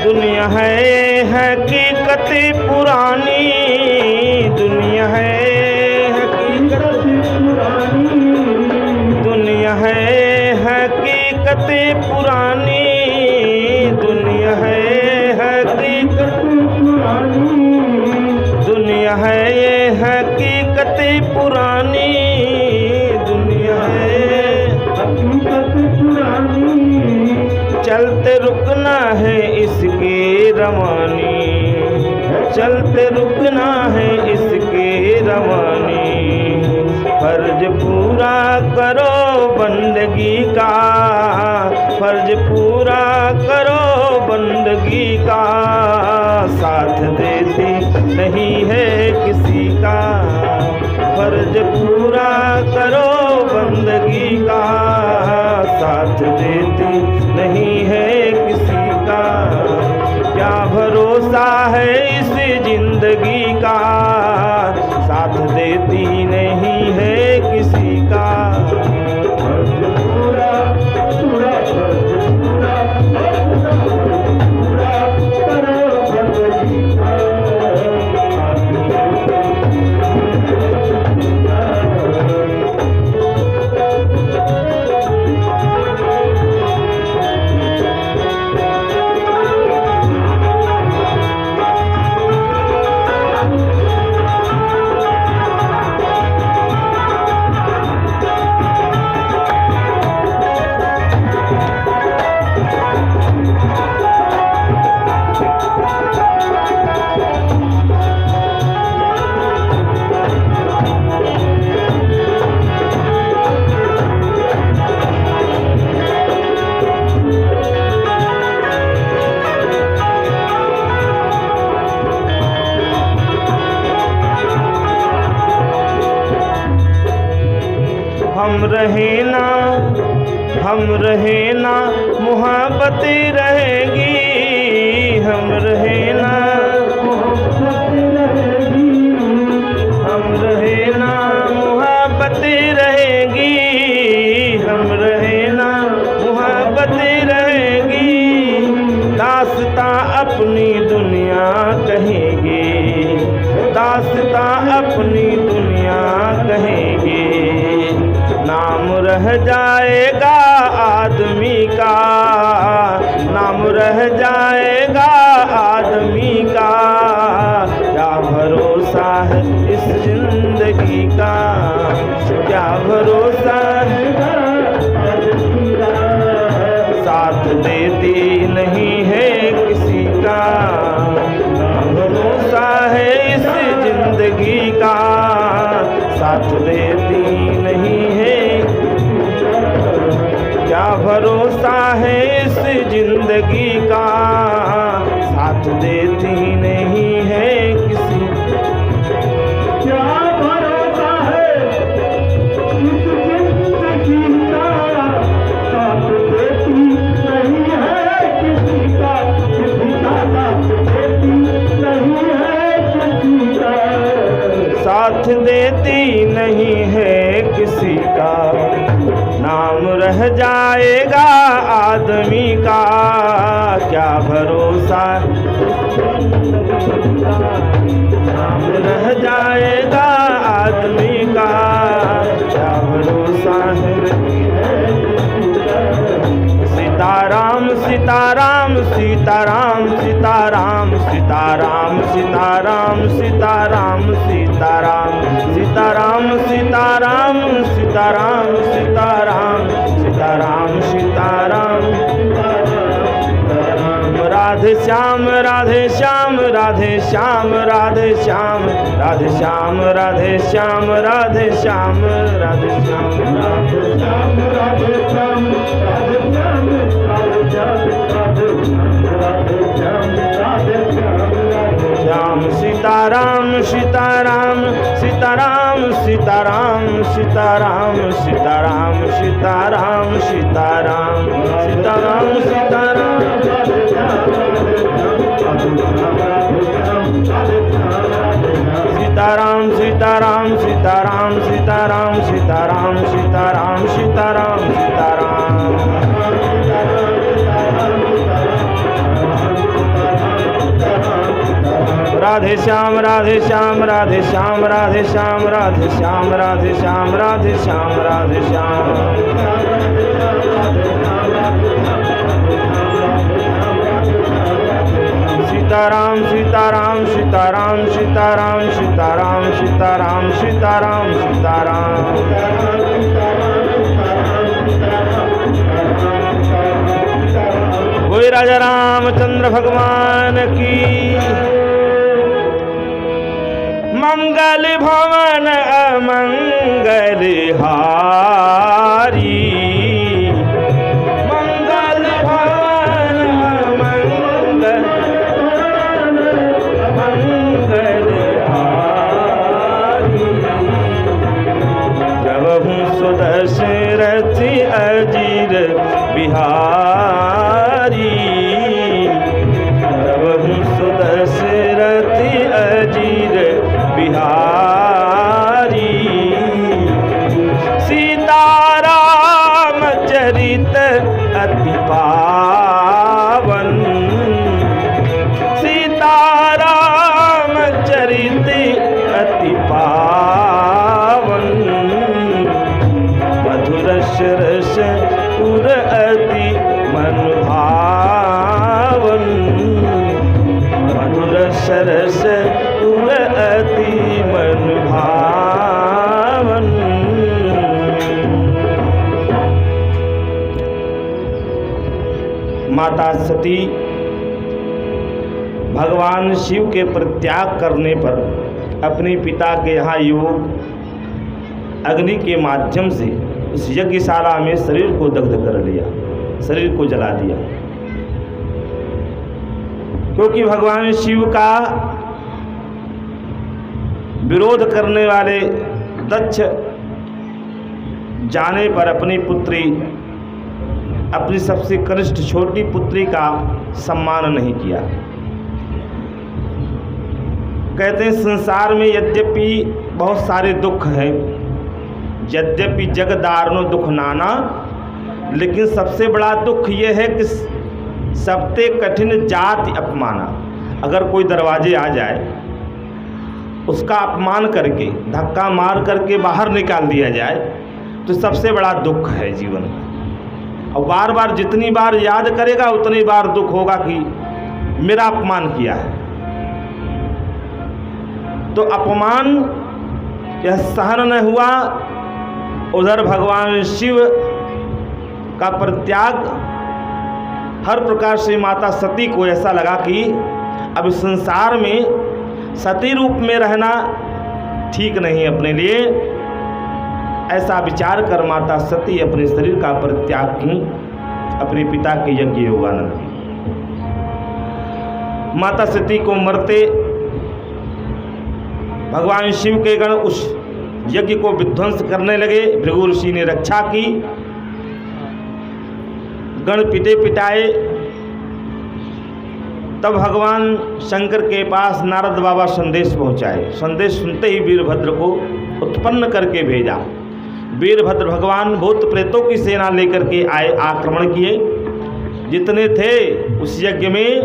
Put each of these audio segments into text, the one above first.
दुनिया है हकीकत पुरानी, दुनिया है हकीकत पुरानी, दुनिया है हकीकत पुरानी, दुनिया है हकीकत पुरानी, दुनिया है ये हकीकत पुरानी, दुनिया है हकीकत पुरानी। चलते रुकना है इसके रवानी, चलते रुकना है इसके रवानी। फर्ज पूरा करो बंदगी का, फर्ज पूरा करो बंदगी का। साथ देती नहीं है किसी का, फर्ज पूरा करो बंदगी का। साथ देती नहीं है किसी का। क्या भरोसा है इस जिंदगी का, साथ देती नहीं है किसी का। हम रहे ना मोहब्बत रहेगी, हम रहे ना मोहब्बत रहेगी, हम रहे ना मोहब्बत रहेगी, हम रहे ना मोहब्बत रहेगी। दास्तां अपनी दुनिया कहेगी, दास्तां अपनी दुनिया कहेगी। नाम रह जाएगा आदमी का, नाम रह जाएगा आदमी का। क्या भरोसा है इस जिंदगी का, क्या भरोसा है साथ देती नहीं है किसी का। भरोसा है इस जिंदगी का, साथ देती नहीं है। क्या भरोसा है इस जिंदगी का, साथ देती नहीं है किसी। क्या भरोसा है इस जिंदगी का, साथ देती नहीं है किसी का, किसी का साथ देती नहीं है किसी का, साथ देती नहीं है किसी का। नाम रह जाएगा आदमी का, क्या भरोसा। नाम रह जाएगा आदमी का, क्या भरोसा है। सीताराम सीताराम सीताराम सीताराम सीताराम सीताराम सीताराम सीताराम सीताराम सीताराम सीताराम सीताराम सीताराम सीताराम। राधे श्याम राधे श्याम राधे श्याम राधे श्याम राधे श्याम राधे श्याम राधे श्याम राधे श्याम राधे श्याम राधे श्याम राधे श्याम राधे श्याम राधे श्याम श्याम। सीताराम सीताराम सीताराम सीताराम सीताराम सीताराम सीताराम सीताराम सीताराम सीताराम। सीताराम सीताराम सीताराम सीताराम सीताराम सीताराम सीताराम सीताराम। राधे श्याम राधे श्याम राधे श्याम राधे श्याम राधे श्याम राधे श्याम राधे श्याम राधे श्याम। सीताराम सीताराम सीताराम सीताराम सीताराम सीताराम सीताराम सीताराम। कोई राजा रामचंद्र भगवान की। मंगल भवन अमंगल हारी, मंगल भवन अमंगल मंगल हारी। जब हूँ सुदशरथ अजीर बिहारी, जब हूँ सुदशरथ अजीर बिहारी। सीताराम चरित अति पावन, सीताराम चरित अति पावन। मधुर रस उर अति मन भावन, मधुर सरस उर अति मन भावन। माता सती भगवान शिव के परित्याग करने पर अपने पिता के यहाँ योग अग्नि के माध्यम से उस यज्ञशाला में शरीर को दग्ध कर लिया, शरीर को जला दिया। क्योंकि भगवान शिव का विरोध करने वाले दक्ष जाने पर अपनी पुत्री, अपनी सबसे कनिष्ठ छोटी पुत्री का सम्मान नहीं किया। कहते हैं संसार में यद्यपि बहुत सारे दुख हैं, यद्यपि जग दारुण दुख नाना, लेकिन सबसे बड़ा दुख यह है कि सबते कठिन जाति अपमाना। अगर कोई दरवाजे आ जाए, उसका अपमान करके, धक्का मार करके बाहर निकाल दिया जाए, तो सबसे बड़ा दुख है जीवन में। और बार बार जितनी बार याद करेगा उतनी बार दुख होगा कि मेरा अपमान किया है। तो अपमान यह सहन न हुआ, उधर भगवान शिव का परित्याग। हर प्रकार से माता सती को ऐसा लगा कि अब संसार में सती रूप में रहना ठीक नहीं अपने लिए। ऐसा विचार कर माता सती अपने शरीर का परित्याग की अपने पिता के यज्ञ योगानंद। माता सती को मरते भगवान शिव के गण उस यज्ञ को विध्वंस करने लगे। भृगु ऋषि ने रक्षा की, गण पिटे पिटाए। तब भगवान शंकर के पास नारद बाबा संदेश पहुंचाए। संदेश सुनते ही वीरभद्र को उत्पन्न करके भेजा। वीरभद्र भगवान भूत प्रेतों की सेना लेकर के आए, आक्रमण किए। जितने थे उस यज्ञ में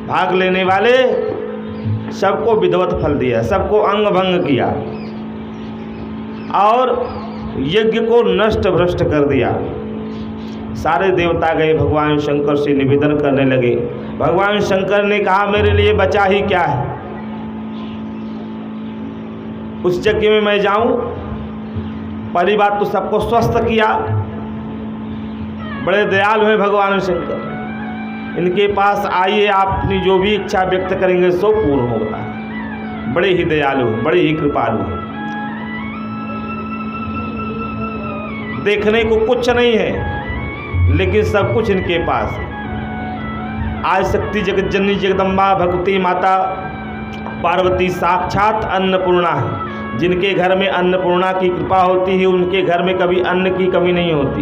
भाग लेने वाले सबको विधवत फल दिया, सबको अंग भंग किया और यज्ञ को नष्ट भ्रष्ट कर दिया। सारे देवता गए भगवान शंकर से निवेदन करने लगे। भगवान शंकर ने कहा मेरे लिए बचा ही क्या है, उस यज्ञ में मैं जाऊं। पहली बात तो सबको स्वस्थ किया। बड़े दयालु हैं भगवान शंकर, इनके पास आइए, आप अपनी जो भी इच्छा व्यक्त करेंगे सो पूर्ण होगा। बड़े ही दयालु, बड़े ही कृपालु। देखने को कुछ नहीं है लेकिन सब कुछ इनके पास है। आज शक्ति जगत जननी जगदम्बा भगवती माता पार्वती साक्षात अन्नपूर्णा है। जिनके घर में अन्नपूर्णा की कृपा होती है उनके घर में कभी अन्न की कमी नहीं होती।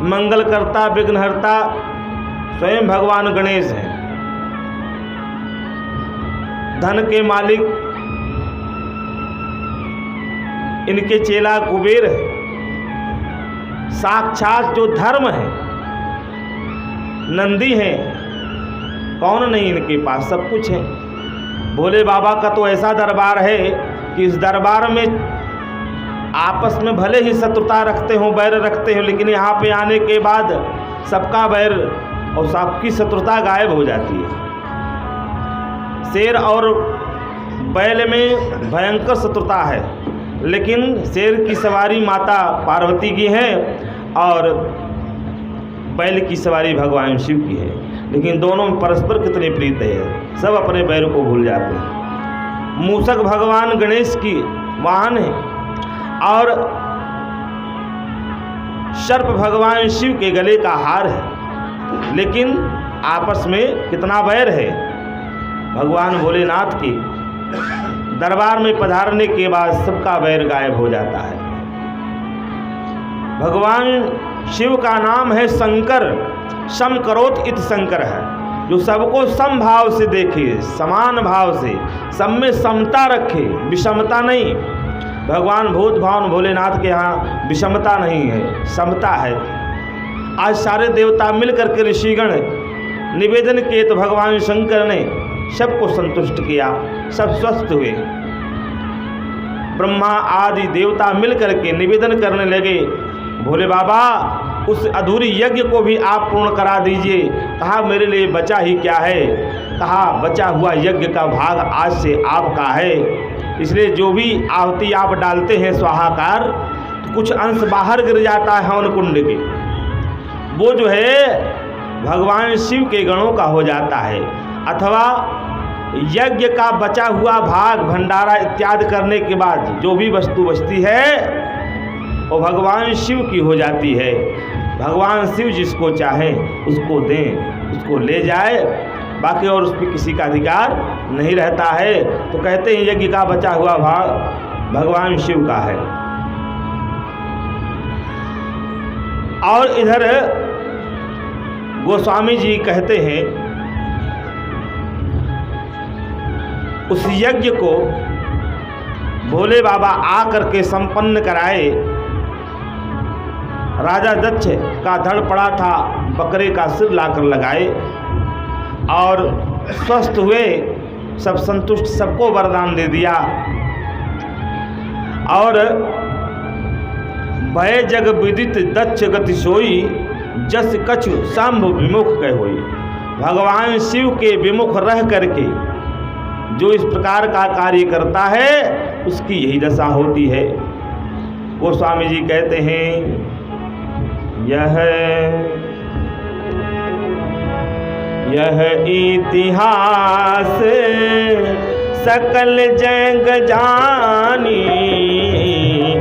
मंगलकर्ता विघ्नहर्ता स्वयं भगवान गणेश हैं। धन के मालिक इनके चेला कुबेर है। साक्षात जो धर्म है नंदी हैं कौन नहीं इनके पास, सब कुछ है। भोले बाबा का तो ऐसा दरबार है कि इस दरबार में आपस में भले ही शत्रुता रखते हो, बैर रखते हो, लेकिन यहाँ पे आने के बाद सबका बैर और सबकी शत्रुता गायब हो जाती है। शेर और बैल में भयंकर शत्रुता है, लेकिन शेर की सवारी माता पार्वती की है और बैल की सवारी भगवान शिव की है, लेकिन दोनों में परस्पर कितने प्रीत है, सब अपने बैर को भूल जाते हैं। मूषक भगवान गणेश की वाहन है और सर्प भगवान शिव के गले का हार है, लेकिन आपस में कितना बैर है। भगवान भोलेनाथ के दरबार में पधारने के बाद सबका बैर गायब हो जाता है। भगवान शिव का नाम है शंकर, सम करोत इत शंकर है, जो सबको सम भाव से देखे, समान भाव से, सब में समता रखे, विषमता नहीं। भगवान भूत भावन भोलेनाथ के यहाँ विषमता नहीं है, समता है। आज सारे देवता मिल करके ऋषिगण निवेदन किए तो भगवान शंकर ने सबको संतुष्ट किया, सब स्वस्थ हुए। ब्रह्मा आदि देवता मिल करके निवेदन करने लगे, भोले बाबा उस अधूरी यज्ञ को भी आप पूर्ण करा दीजिए। कहा मेरे लिए बचा ही क्या है, कहा बचा हुआ यज्ञ का भाग आज से आपका है, इसलिए जो भी आहुति आप डालते हैं स्वाहाकार, तो कुछ अंश बाहर गिर जाता है हवन कुंड के, वो जो है भगवान शिव के गणों का हो जाता है, अथवा यज्ञ का बचा हुआ भाग भंडारा इत्यादि करने के बाद जो भी वस्तु बचती है वो भगवान शिव की हो जाती है। भगवान शिव जिसको चाहे उसको दें, उसको ले जाए, बाकी और उस पर किसी का अधिकार नहीं रहता है। तो कहते हैं यज्ञ का बचा हुआ भाग भगवान शिव का है। और इधर गोस्वामी जी कहते हैं उस यज्ञ को भोले बाबा आकर के संपन्न कराए। राजा दक्ष का धड़ पड़ा था, बकरे का सिर लाकर लगाए और स्वस्थ हुए, सब संतुष्ट, सबको वरदान दे दिया। और भय जग विदित दक्ष गति सोई, जस कछु शाम्भ विमुख कह होई। भगवान शिव के विमुख रह करके जो इस प्रकार का कार्य करता है उसकी यही दशा होती है। गोस्वामी जी कहते हैं यह इतिहास सकल जग जानी,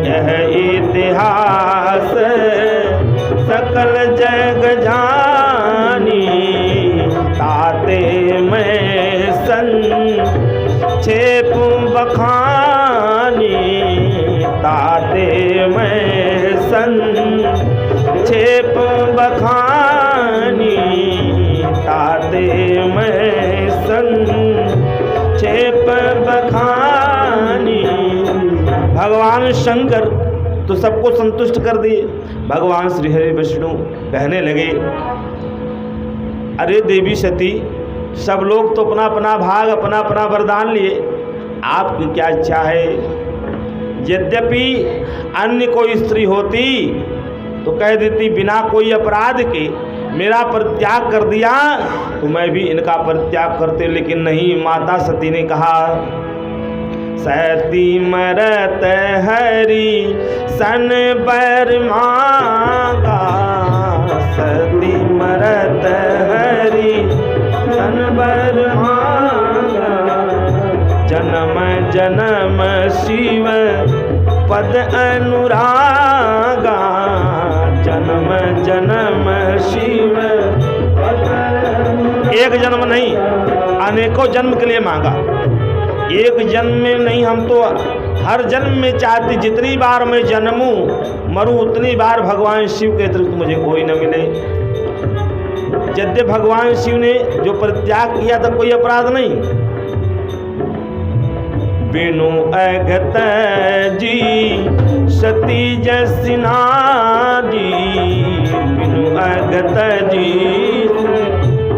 यह इतिहास सकल जग जानी, ताते मैं संक्षेप बखानी, ताते मैं संक्षेप बखानी, ताते मैं संक्षेप बखानी। भगवान शंकर तो सबको संतुष्ट कर दिए। भगवान श्री हरि विष्णु कहने लगे, अरे देवी सती, सब लोग तो अपना अपना भाग, अपना अपना वरदान लिए, आपकी क्या इच्छा है? यद्यपि अन्य कोई स्त्री होती तो कह देती बिना कोई अपराध के मेरा परित्याग कर दिया तो मैं भी इनका परित्याग करते, लेकिन नहीं। माता सती ने कहा, सती मरत हरि सन बर मांगा, सती मरत हरि सन बर मांगा, जन्म जन्म शिव पद अनुरागा, जन्म जन्म शिव पद अनुरागा। एक जन्म नहीं, अनेकों जन्म के लिए मांगा। एक जन्म में नहीं, हम तो हर जन्म में चाहती जितनी बार मैं जन्मूं मरूं उतनी बार भगवान शिव के अतिरिक्त मुझे कोई न मिले। यद्यपि भगवान शिव ने जो परित्याग किया था कोई अपराध नहीं। बिनु अगत जी सती जसनादी, बिनु अगत जी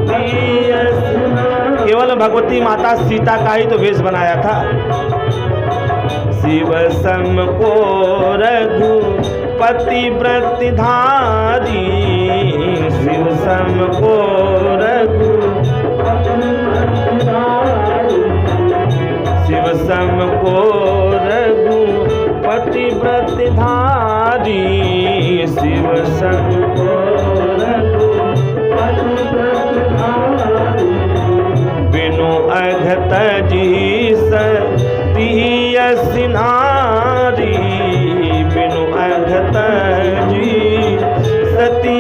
सती जसनादी, उसने भगवती माता सीता का ही तो वेश बनाया था। शिव सम को रघुपति व्रत धारी, शिव सम को शिव सम को रघुपति व्रत धारी, शिव सम को रघुपति व्रत धारी। बिनु अघत जी सती सिनारी, बिनु अघत जी सती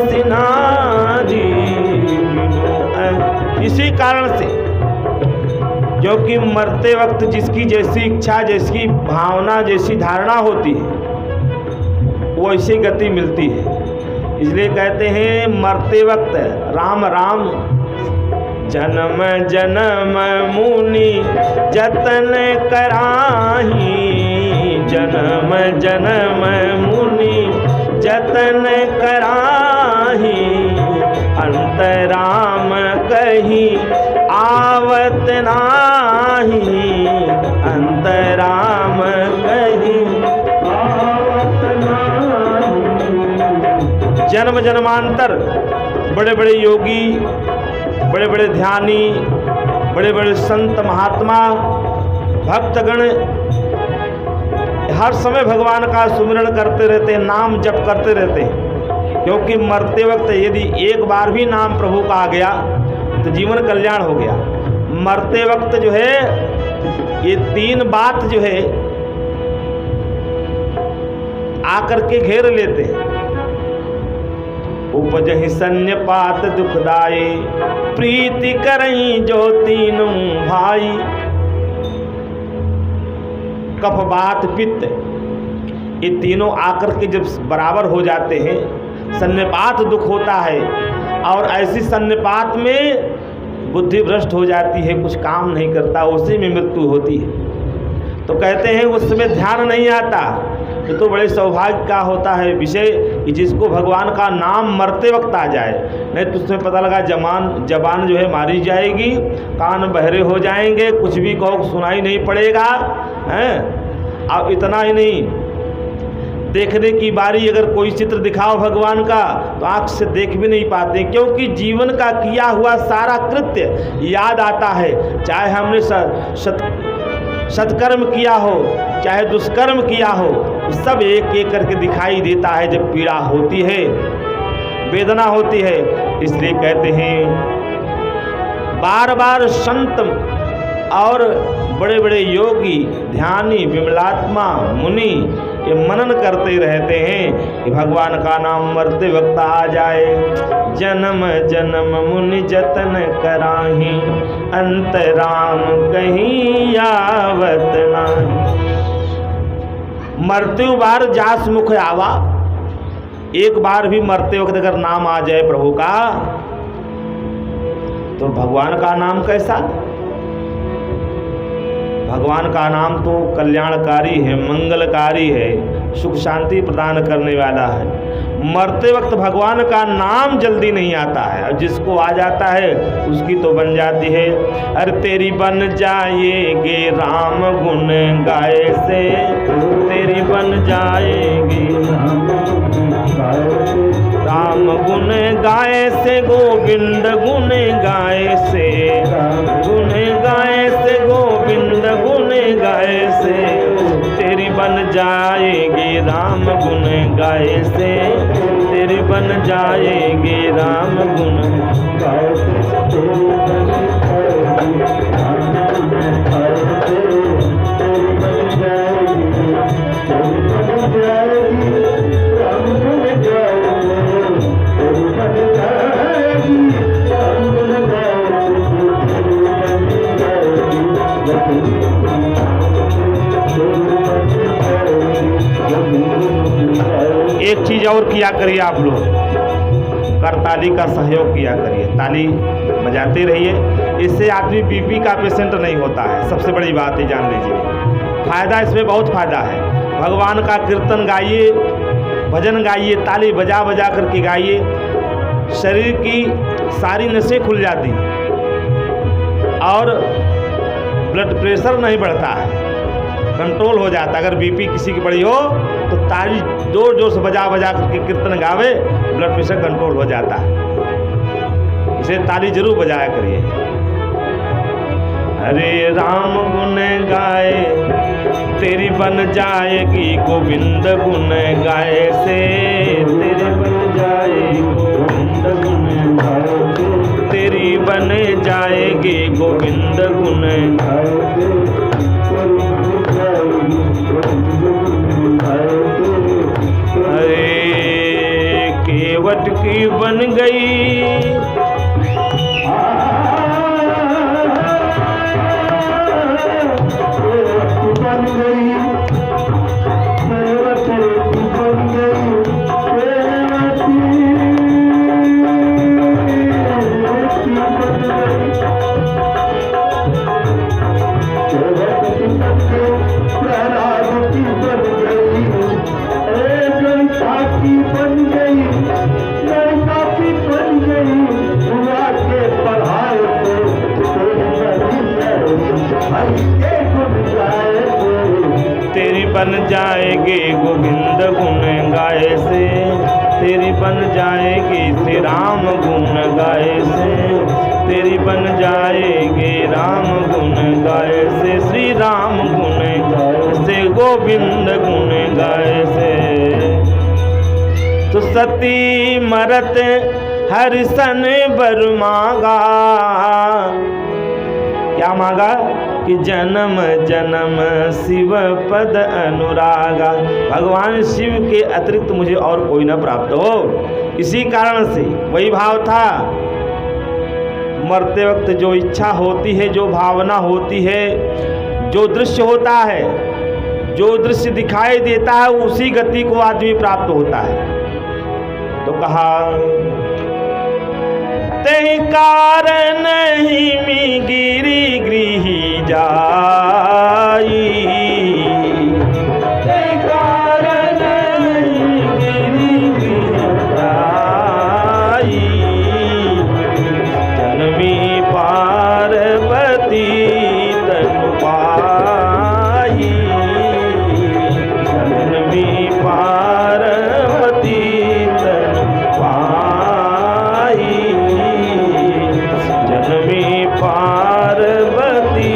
सिनारी। इसी कारण से क्योंकि मरते वक्त जिसकी जैसी इच्छा, जैसी भावना, जैसी धारणा होती है वो ऐसी गति मिलती है। इसलिए कहते हैं मरते वक्त राम राम जन्म जन्म मुनि जतन कराही, जन्म जन्म मुनि जतन कराही। अंतराम कही आवत नाही, अंतराम कही आवत नाही। जन्म जन्मांतर बड़े बड़े योगी, बड़े बड़े ध्यानी, बड़े बड़े संत महात्मा भक्तगण हर समय भगवान का सुमिरन करते रहते हैं, नाम जप करते रहते हैं। क्योंकि मरते वक्त यदि एक बार भी नाम प्रभु का आ गया तो जीवन कल्याण हो गया। मरते वक्त जो है ये तीन बात जो है आकर के घेर लेते हैं। उपजहि सन्निपात दुखदाई, प्रीति करई जो तीनों भाई। कफ बात पित्त ये तीनों आकर के जब बराबर हो जाते हैं, सन्निपात दुख होता है। और ऐसी सन्निपात में बुद्धि भ्रष्ट हो जाती है, कुछ काम नहीं करता, उसी में मृत्यु होती है। तो कहते हैं उस समय ध्यान नहीं आता। ये तो बड़े सौभाग्य का होता है विषय कि जिसको भगवान का नाम मरते वक्त आ जाए। नहीं तो उसमें पता लगा जबान जो है मारी जाएगी, कान बहरे हो जाएंगे, कुछ भी कहो सुनाई नहीं पड़ेगा हैं। अब इतना ही नहीं, देखने की बारी अगर कोई चित्र दिखाओ भगवान का तो आँख से देख भी नहीं पाते, क्योंकि जीवन का किया हुआ सारा कृत्य याद आता है। चाहे हमने सत्कर्म किया हो, चाहे दुष्कर्म किया हो, सब एक एक करके दिखाई देता है जब पीड़ा होती है, वेदना होती है। इसलिए कहते हैं बार बार संत और बड़े बड़े योगी, ध्यानी, विमलात्मा, मुनि ये मनन करते रहते हैं कि भगवान का नाम मरते वक्त आ जाए। जन्म जन्म मुनि जतन कराही, अंतराम कहीं आवत नाही। मरते बार जास मुख आवा, एक बार भी मरते वक्त अगर नाम आ जाए प्रभु का तो भगवान का नाम कैसा। भगवान का नाम तो कल्याणकारी है, मंगलकारी है, सुख शांति प्रदान करने वाला है। मरते वक्त भगवान का नाम जल्दी नहीं आता है, और जिसको आ जाता है उसकी तो बन जाती है। अरे तेरी बन जाएगी राम गुण गाए से, तेरी बन जाएगी राम गुण गाए से, गोविंद गुण गाए से, गुण गाए से, गोविंद गुण गाए से, तेरी बन जाएगी राम गुण गाए से, तेरी बन जाएगी राम गुण गाए से। एक चीज़ और किया करिए आप लोग, करताली का सहयोग किया करिए, ताली बजाते रहिए। इससे आदमी बीपी का पेशेंट नहीं होता है, सबसे बड़ी बात है, जान लीजिए। फ़ायदा इसमें बहुत फ़ायदा है। भगवान का कीर्तन गाइए, भजन गाइए, ताली बजा बजा करके गाइए, शरीर की सारी नसें खुल जाती। और ब्लड प्रेशर नहीं बढ़ता है, कंट्रोल हो जाता। अगर बीपी किसी की बढ़ी हो तो ताली जोर जोर से बजा बजा करके कीर्तन गावे, ब्लड प्रेशर कंट्रोल हो जाता है। इसे ताली जरूर बजाया करिए। हरे राम गुण गाए तेरी बन जाएगी गोविंद गुण गाए से, तेरे बन जाएगी गोविंद गुण गाए से, तेरी बन जाएगी गोविंद गुण गाए से। अरे केवट की बन गई बन जाएगी गोविंद गुण गाए से, तेरी बन जाएगी श्री राम गुण गाए से, तेरी बन जाएगी राम गुण गाए से, श्री राम गुण गाए से, गोविंद गुण गाए से। तो सती मरत हरिसन बर मांगा, क्या मांगा कि जन्म जन्म शिव पद अनुरागा, भगवान शिव के अतिरिक्त मुझे और कोई न प्राप्त हो। इसी कारण से वही भाव था, मरते वक्त जो इच्छा होती है, जो भावना होती है, जो दृश्य होता है, जो दृश्य दिखाई देता है, उसी गति को आदमी प्राप्त होता है। तो कहा ते कारण ही गिरी गृही जाई, ते कारण ही गिरी गृही जाई, जन्मी पार्वती तन पाई, जन्मी पार्वती तन पाई, जन्मी पार्वती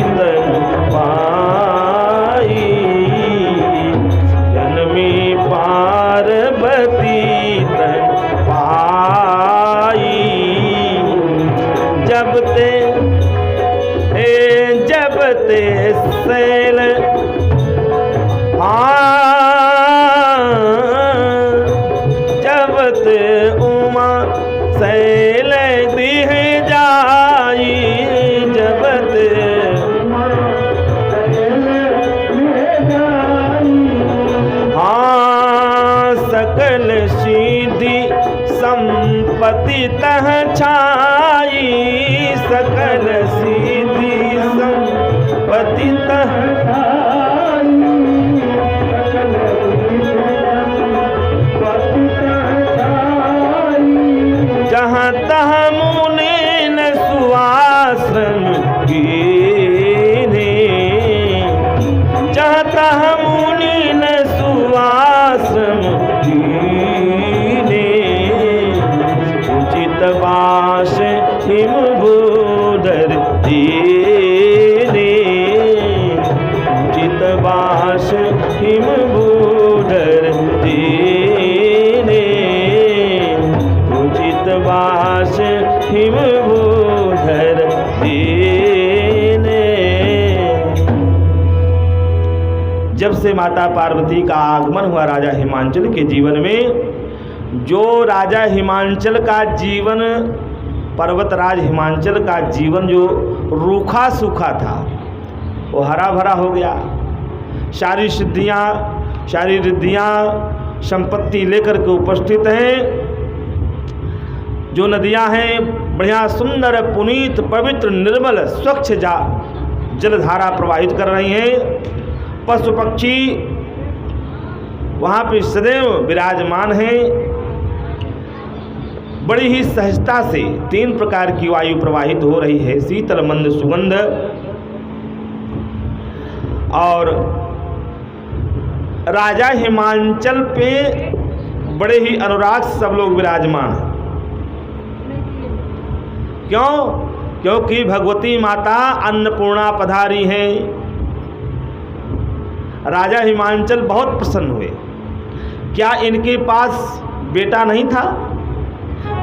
तन पाई, जन्मी पार्वती तन पाई। जब ते सैल जब ते उमा सैल गृह जाई, जब ते सकल सीधी संपत्ति तह छाई, सकल सीधी संपत्ति तह जहाँ तहाँ मुनि न सुआश्रम कीने, जहाँ तहाँ मुनि न सुआश्रम कीने, उचित वास हिम भूधर दीने, उचित वास हिम भूधर दीने, उचित वास हिम भूधर दीने। जब से माता पार्वती का आगमन हुआ राजा हिमांचल के जीवन में, जो राजा हिमांचल का जीवन, पर्वतराज हिमांचल का जीवन जो रूखा सूखा था, वो हरा भरा हो गया। सारी सिद्धियाँ, सारी रिद्धियाँ, संपत्ति लेकर के उपस्थित हैं। जो नदियाँ हैं बढ़िया सुंदर पुनीत पवित्र निर्मल स्वच्छ जलधारा प्रवाहित कर रही हैं। पशु पक्षी वहाँ पे सदैव विराजमान हैं। बड़ी ही सहजता से 3 प्रकार की वायु प्रवाहित हो रही है, शीतल मंद सुगंध, और राजा हिमांचल पे बड़े ही अनुराग से सब लोग विराजमान हैं। क्यों? क्योंकि भगवती माता अन्नपूर्णा पधारी हैं। राजा हिमांचल बहुत प्रसन्न हुए। क्या इनके पास बेटा नहीं था?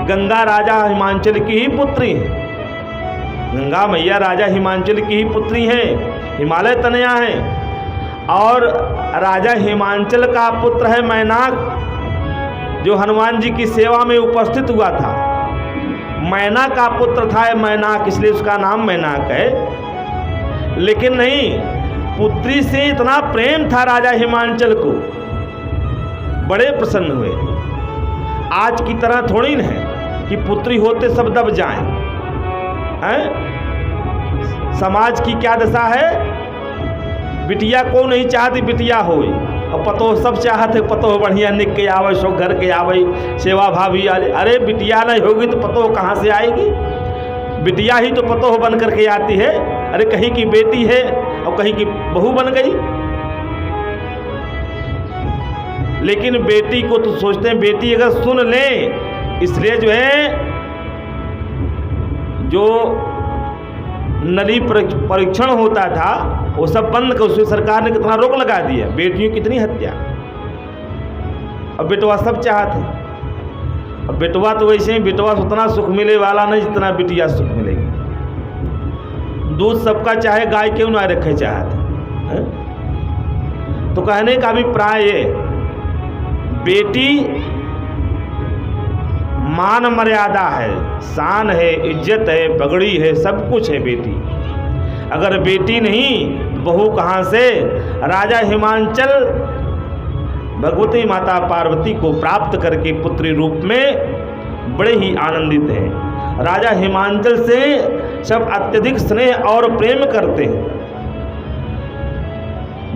गंगा राजा हिमांचल की ही पुत्री है। गंगा मैया राजा हिमांचल की ही पुत्री हैं, हिमालय तनया हैं। और राजा हिमांचल का पुत्र है मैनाक, जो हनुमान जी की सेवा में उपस्थित हुआ था। मैना का पुत्र था मैनाक, इसलिए उसका नाम मैनाक है। लेकिन नहीं, पुत्री से इतना प्रेम था राजा हिमांचल को, बड़े प्रसन्न हुए। आज की तरह थोड़ी न है कि पुत्री होते सब दब जाएं, हैं? समाज की क्या दशा है? बिटिया को नहीं चाहती बिटिया होई, और पतो सब चाहते पतो बढ़िया निक के आवे, सो घर के आवे, सेवा भाभी आले। अरे बिटिया नहीं होगी तो पतो कहाँ से आएगी? बिटिया ही तो पतो बन करके आती है। अरे कहीं की बेटी है और कहीं की बहू बन गई। लेकिन बेटी को तो सोचते हैं बेटी अगर सुन ले, इसलिए जो है जो नली परीक्षण होता था वो सब बंद कर, उसमें सरकार ने कितना रोक लगा दिया। बेटियों की कितनी हत्या, अब बेटवा सब चाहते। अब बेटवा तो वैसे ही, बेटवा से उतना सुख मिले वाला नहीं जितना बिटिया सुख मिलेगी। दूध सबका चाहे गाय क्यों ना रखे चाहते हैं? तो कहने का अभिप्राय ये, बेटी मान मर्यादा है, शान है, इज्जत है, पगड़ी है, सब कुछ है बेटी। अगर बेटी नहीं बहू कहाँ से? राजा हिमांचल भगवती माता पार्वती को प्राप्त करके पुत्री रूप में बड़े ही आनंदित हैं। राजा हिमांचल से सब अत्यधिक स्नेह और प्रेम करते हैं।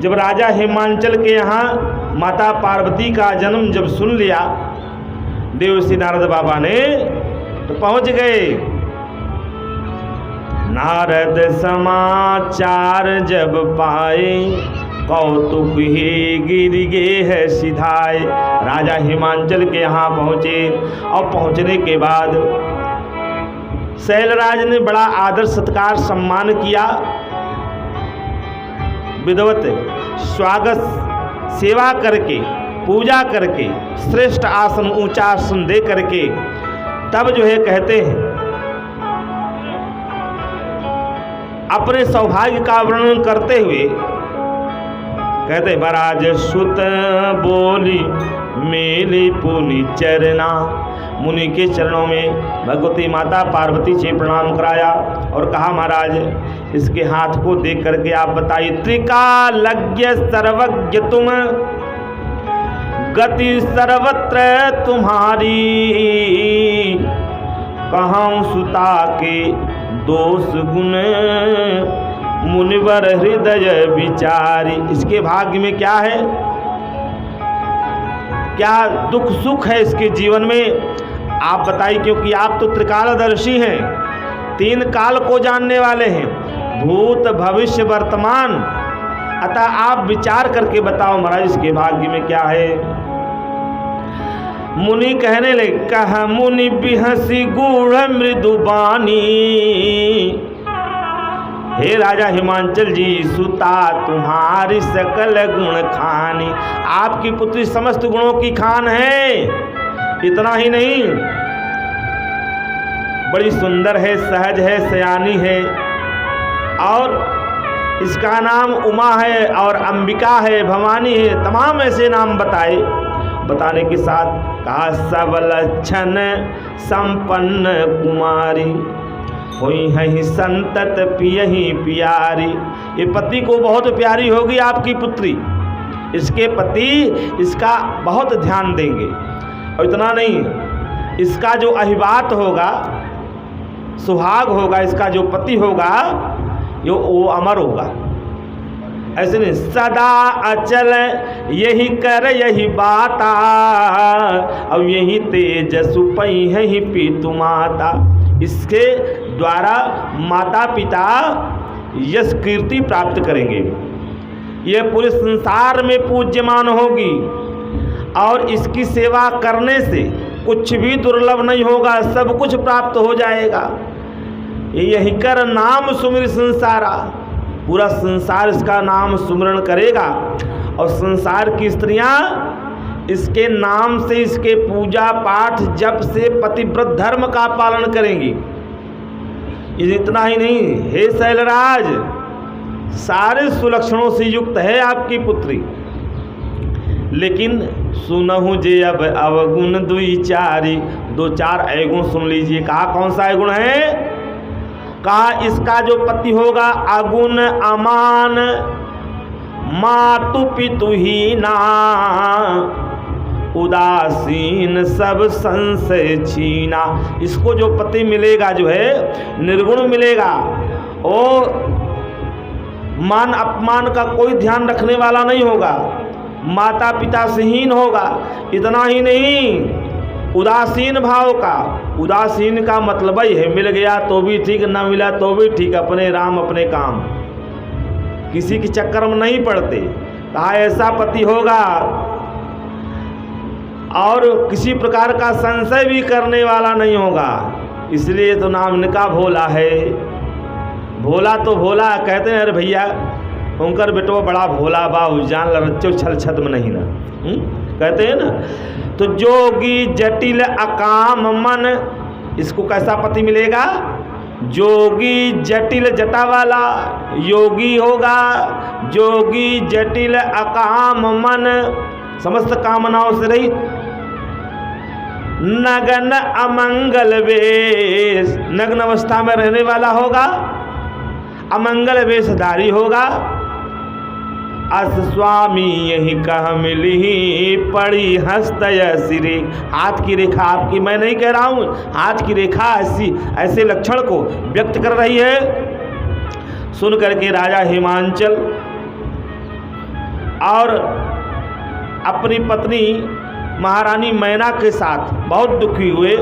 जब राजा हिमांचल के यहाँ माता पार्वती का जन्म जब सुन लिया देवर्षि नारद बाबा ने, तो पहुंच गए। नारद समाचार जब पाए, कौतुक ही गिर गे है सिधाए। राजा हिमांचल के यहाँ पहुँचे, और पहुँचने के बाद शैलराज ने बड़ा आदर सत्कार सम्मान किया। विधिवत स्वागत सेवा करके, पूजा करके, श्रेष्ठ आसन ऊंचा आसन दे करके, तब जो है कहते हैं अपने सौभाग्य का वर्णन करते हुए कहते, बराज सुत बोली मेली पुनि चरना। मुनि के चरणों में भगवती माता पार्वती से प्रणाम कराया और कहा, महाराज इसके हाथ को देख करके आप बताइए। त्रिकालज्ञ सर्वज्ञ तुम, गति सर्वत्र तुम्हारी, कहूँ सुता के दोष गुण, मुनिवर हृदय विचारी। इसके भाग्य में क्या है, क्या दुख सुख है इसके जीवन में, आप बताइए। क्योंकि आप तो त्रिकालदर्शी हैं, 3 काल को जानने वाले हैं, भूत भविष्य वर्तमान। अतः आप विचार करके बताओ महाराज इसके भाग्य में क्या है। मुनि कहने लगे, कहा मुनि बिहसी गूढ़ मृदुबानी। हे राजा हिमांचल जी, सुता तुम्हारी सकल गुण खानी। आपकी पुत्री समस्त गुणों की खान है। इतना ही नहीं, बड़ी सुंदर है, सहज है, सयानी है, और इसका नाम उमा है और अंबिका है, भवानी है, तमाम ऐसे नाम बताए। बताने के साथ कहा, सब लक्षण संपन्न कुमारी, हुई है संतत पियही प्यारी। ये पति को बहुत प्यारी होगी आपकी पुत्री, इसके पति इसका बहुत ध्यान देंगे। और इतना नहीं, इसका जो अहिबात होगा, सुहाग होगा, इसका जो पति होगा वो अमर होगा। ऐसे नहीं, सदा अचल यही कर यही बाता, अब यही तेजसु पई है ही पीतु माता। इसके द्वारा माता पिता यश कीर्ति प्राप्त करेंगे, यह पूरे संसार में पूज्यमान होगी और इसकी सेवा करने से कुछ भी दुर्लभ नहीं होगा, सब कुछ प्राप्त हो जाएगा। यही कर नाम सुमिर संसारा, पूरा संसार इसका नाम सुमरण करेगा और संसार की स्त्रियां इसके नाम से, इसके पूजा पाठ जप से पतिव्रत धर्म का पालन करेंगी। इतना ही नहीं, हे शैलराज, सारे सुलक्षणों से युक्त है आपकी पुत्री, लेकिन सुनहु जे अब अवगुण दुई चारी, दो चार अवगुण सुन लीजिए। कहा कौन सा अवगुण है? कहा इसका जो पति होगा अगुण अमान, मातु पितु ही ना, उदासीन सब संशय छीना। इसको जो पति मिलेगा जो है निर्गुण मिलेगा, और मान अपमान का कोई ध्यान रखने वाला नहीं होगा, माता पिता से हीन होगा। इतना ही नहीं, उदासीन भाव का, उदासीन का मतलब ही है मिल गया तो भी ठीक, ना मिला तो भी ठीक, अपने राम अपने काम, किसी के चक्कर में नहीं पड़ते। कहा ऐसा पति होगा और किसी प्रकार का संशय भी करने वाला नहीं होगा, इसलिए तो नाम निका भोला है। भोला तो भोला कहते हैं, अरे भैया उनकर बेटो बड़ा भोला बा, जान लरच्चो छल छद्म नहीं ना, कहते हैं ना। तो जोगी जटिल अकाम मन, इसको कैसा पति मिलेगा? जोगी जटिल जटा वाला योगी होगा, जोगी जटिल अकाम मन, समस्त कामनाओं से रहित, नगन अमंगल वेश, नग्न अवस्था में रहने वाला होगा, अमंगल वेशधारी होगा। अस स्वामी यही कह मिली पड़ी हस्तय सिरे, हाथ की रेखा आपकी, मैं नहीं कह रहा हूँ, हाथ की रेखा ऐसे लक्षण को व्यक्त कर रही है। सुन करके राजा हिमांचल और अपनी पत्नी महारानी मैना के साथ बहुत दुखी हुए।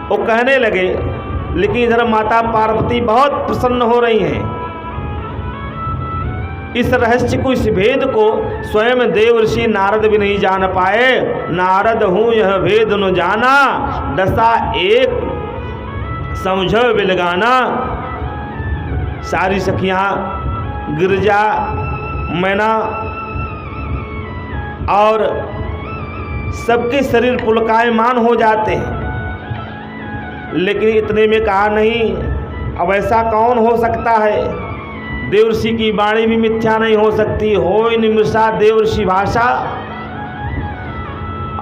वो कहने लगे, लेकिन इधर माता पार्वती बहुत प्रसन्न हो रही हैं। इस रहस्य को, इस भेद को स्वयं देवर्षि नारद भी नहीं जान पाए। नारद हूँ यह भेद न जाना, दशा एक समझो बिलगाना। सारी सखियाँ गिरजा, मैना और सबके शरीर पुलकायमान हो जाते हैं, लेकिन इतने में कहा नहीं, अब ऐसा कौन हो सकता है? देवर्षि की वाणी भी मिथ्या नहीं हो सकती। होय निमृषा देवर्षि भाषा,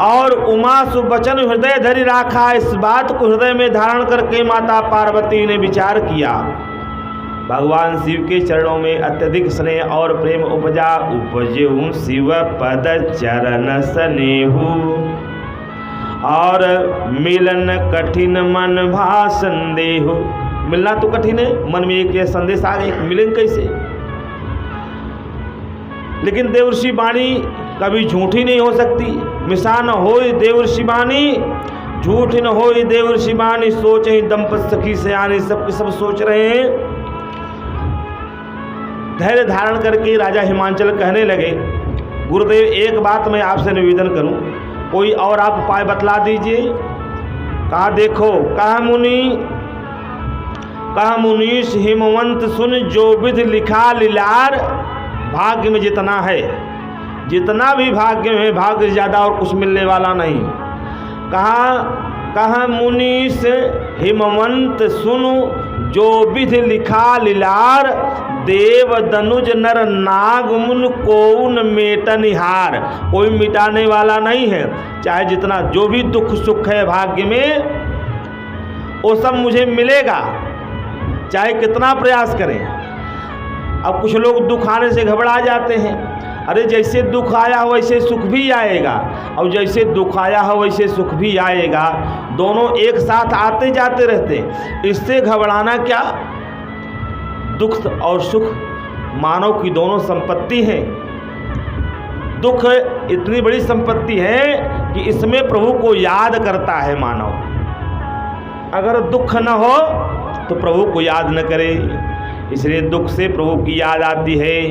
और उमा सुबचन हृदय धरि राखा। इस बात को हृदय में धारण करके माता पार्वती ने विचार किया। भगवान शिव के चरणों में अत्यधिक स्नेह और प्रेम उपजा। उपजेहु शिव पद चरण स्नेहु, और मिलन कठिन मन भा संदेहु। मिलना तो कठिन है, मन में एक संदेश आ गया, मिलेंगे कैसे? लेकिन देवर्षि वाणी कभी झूठी नहीं हो सकती। मिशा न होय देवर्षि वाणी, झूठ न होय देवर्षि वाणी। सोच ही दंपत सखी से आने, सब सब सोच रहे हैं। धैर्य धारण करके राजा हिमांचल कहने लगे, गुरुदेव एक बात मैं आपसे निवेदन करूं, कोई और आप उपाय बतला दीजिए। कहा देखो, कहा मुनीश हिमवंत सुन, जो विधि लिखा लीलार। भाग्य में जितना है, जितना भी भाग्य में है, भाग्य ज़्यादा और कुछ मिलने वाला नहीं। कहा मुनीश हिमवंत सुनु, जो विधि लिखा लीलार। देव दनुज नर नाग मुन कौन मेटनिहार, कोई मिटाने वाला नहीं है। चाहे जितना जो भी दुख सुख है भाग्य में, वो सब मुझे मिलेगा, चाहे कितना प्रयास करें। अब कुछ लोग दुख आने से घबरा जाते हैं। अरे जैसे दुख आया हो वैसे सुख भी आएगा, और जैसे दुख आया हो वैसे सुख भी आएगा। दोनों एक साथ आते जाते रहते हैं, इससे घबराना क्या। दुख और सुख मानव की दोनों संपत्ति हैं। दुख इतनी बड़ी संपत्ति है कि इसमें प्रभु को याद करता है मानव। अगर दुख न हो तो प्रभु को याद न करे, इसलिए दुख से प्रभु की याद आती है।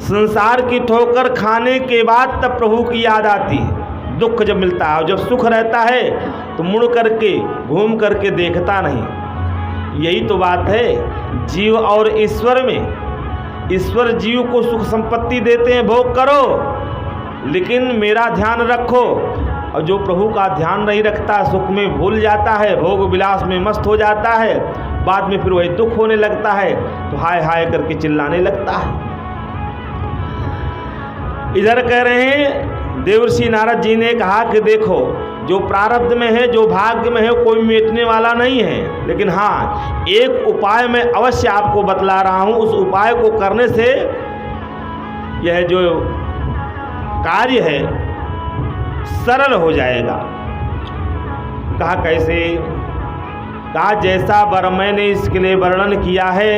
संसार की ठोकर खाने के बाद तब प्रभु की याद आती है। दुख जब मिलता है और जब सुख रहता है तो मुड़ करके घूम करके देखता नहीं। यही तो बात है जीव और ईश्वर में। ईश्वर जीव को सुख संपत्ति देते हैं, भोग करो, लेकिन मेरा ध्यान रखो। और जो प्रभु का ध्यान नहीं रखता सुख में भूल जाता है, भोग विलास में मस्त हो जाता है, बाद में फिर वही दुख होने लगता है तो हाय हाय करके चिल्लाने लगता है। इधर कह रहे हैं देवर्षि नारद जी ने कहा कि देखो जो प्रारब्ध में है, जो भाग्य में है, कोई मिटने वाला नहीं है, लेकिन हाँ एक उपाय मैं अवश्य आपको बतला रहा हूँ। उस उपाय को करने से यह जो कार्य है सरल हो जाएगा। कहा कैसे? कहा जैसा वर मैंने इसके लिए वर्णन किया है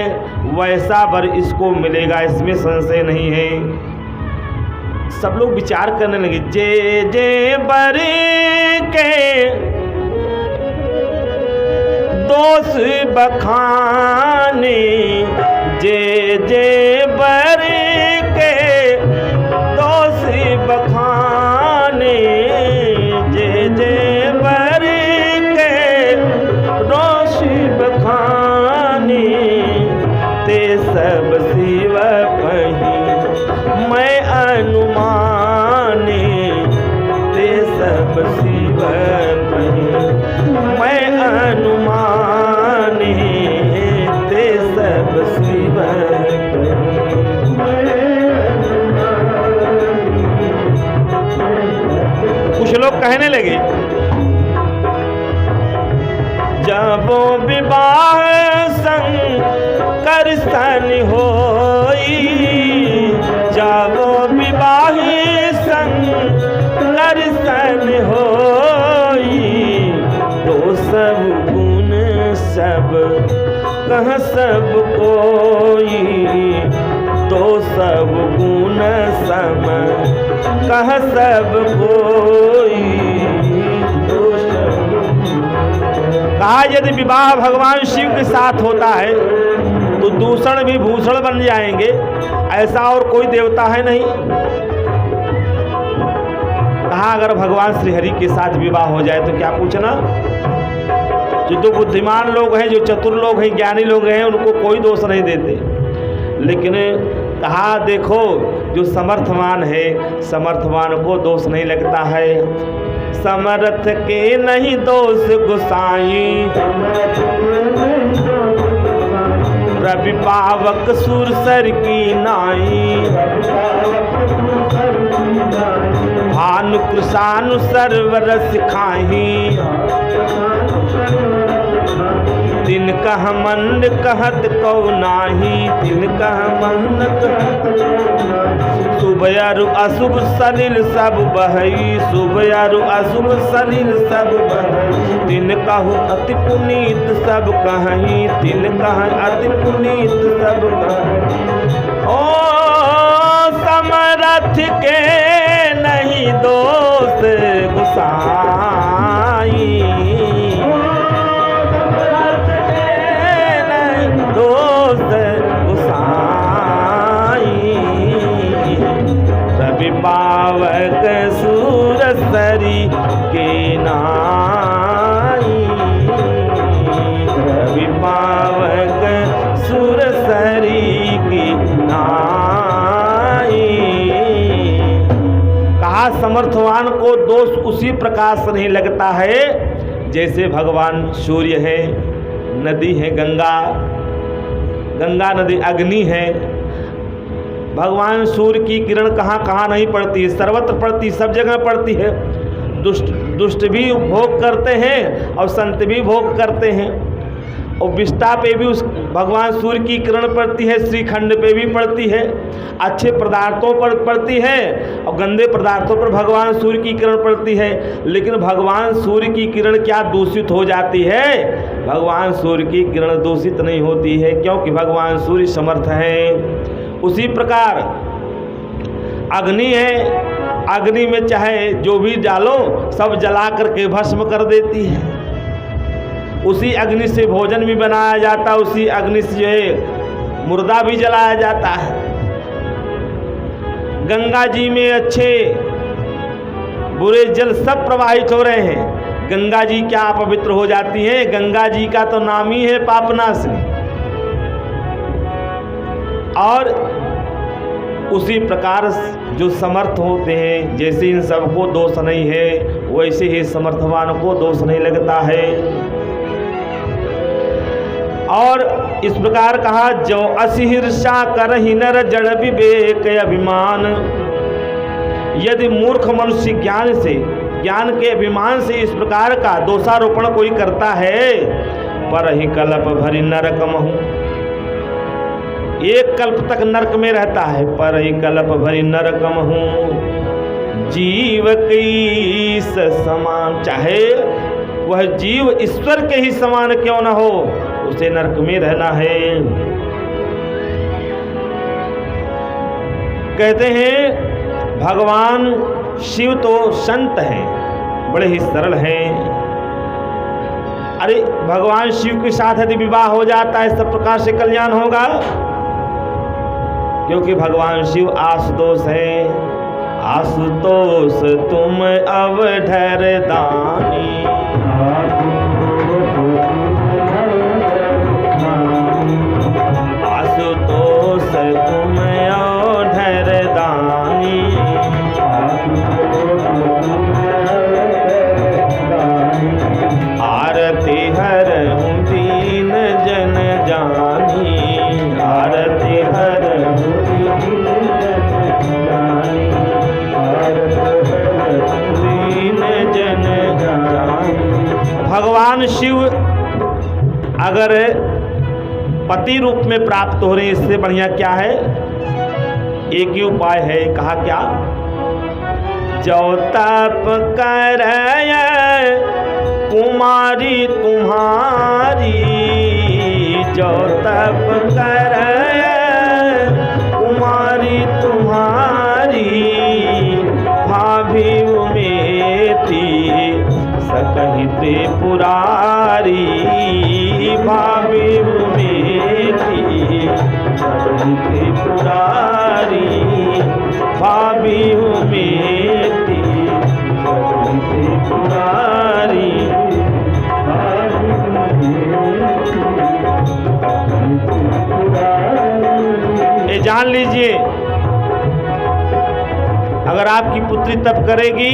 वैसा वर इसको मिलेगा, इसमें संशय नहीं है। सब लोग विचार करने लगे, जे जे बर के दोष बखाने, जे जे बर के दोष बखाने, जे जे बर के दोष बखाने, ते सब शिव कहीं मैं अनुमाने, ते सब शिव कहीं मैं अनुमाने, ते सब शिव कुछ लोग कहने लगे जब विवाह शंकर सन होई, जब विवाह शंकर सन होई, तो सब गुण सब कह सब कोई, तो सब गुण सम कह सब कोई। कहा यदि विवाह भगवान शिव के साथ होता है तो दूषण भी भूषण बन जाएंगे, ऐसा और कोई देवता है नहीं। कहा अगर भगवान श्री हरि के साथ विवाह हो जाए तो क्या पूछना। जो बुद्धिमान लोग हैं, जो चतुर लोग हैं, ज्ञानी लोग हैं, उनको कोई दोष नहीं देते। लेकिन कहा देखो जो समर्थवान है, समर्थवान को दोष नहीं लगता है। समर्थ के नहीं दोष गुसाई, रवि पावक सुरसर की नाई, भानु कृषानु सर्वरस खाही, तिन कह मन कहत कौ नाही, तिन कह मन शुभ अरु अशुभ सलिल सब बहई, शुभ अरु अशुभ सलिल सब बहई, तिन कहु अति पुनीत सब कहीं, तिन कह अति पुनीत सब कहीं। ओ समरथ के नहीं दोष गुसाई, दोस्त गुसाई, रवि पावक सूरसरी के नाई, रवि पावक सूरसरी की नाई। कहा समर्थवान को दोष उसी प्रकार से नहीं लगता है जैसे भगवान सूर्य है, नदी है गंगा, गंगा नदी अग्नि है। भगवान सूर्य की किरण कहाँ कहाँ नहीं पड़ती है, सर्वत्र पड़ती, सब जगह पड़ती है। दुष्ट भी भोग करते हैं और संत भी भोग करते हैं। और विष्ठा पे भी उस भगवान सूर्य की किरण पड़ती है, श्रीखंड पे भी पड़ती है, अच्छे पदार्थों पर पड़ती है और गंदे पदार्थों पर भगवान सूर्य की किरण पड़ती है। लेकिन भगवान सूर्य की किरण क्या दूषित हो जाती है? भगवान सूर्य की किरण दूषित नहीं होती है, क्योंकि भगवान सूर्य समर्थ हैं। उसी प्रकार अग्नि है, अग्नि में चाहे जो भी डालो सब जला करके भस्म कर देती है। उसी अग्नि से भोजन भी बनाया जाता है, उसी अग्नि से जो है मुर्दा भी जलाया जाता है। गंगा जी में अच्छे बुरे जल सब प्रवाहित हो रहे हैं, गंगा जी क्या अपवित्र हो जाती हैं? गंगा जी का तो नाम ही है पापनाशनी। और उसी प्रकार जो समर्थ होते हैं, जैसे इन सबको दोष नहीं है वैसे ही समर्थवान को दोष नहीं लगता है। और इस प्रकार कहा, जो असिहिर्षा करहि नर जड़ विवेक अभिमान। यदि मूर्ख मनुष्य ज्ञान के अभिमान से इस प्रकार का दोषारोपण कोई करता है, पर ही कल्प भरी नरक महु, एक कल्प तक नरक में रहता है, पर ही कल्प भरी नरक महु। जीव की समान, चाहे वह जीव ईश्वर के ही समान क्यों न हो, उसे नरक में रहना है। कहते हैं भगवान शिव तो संत हैं, बड़े ही सरल हैं। अरे भगवान शिव के साथ यदि विवाह हो जाता है सब प्रकार से कल्याण होगा, क्योंकि भगवान शिव आशुतोष हैं। आशुतोष तुम अवधर दानी, आशुतोष तुम अवधर दानी। आरती हर दीन जन जानी, आरती हर दीन जन जानी। भगवान शिव अगर पति रूप में प्राप्त हो रहे हैं, इससे बढ़िया क्या है? एक ही उपाय है, कहा क्या? जो तप कर कुमारी तुम्हारी, जो तप कर कुमारी तुम्हारी, भाभी उमेती सकहि त्रिपुरारी, भाभी उमेती सकहि त्रिपुरारी, भाभी उमेती सकहि त्रिपुरारी। ये जान लीजिए, अगर आपकी पुत्री तप करेगी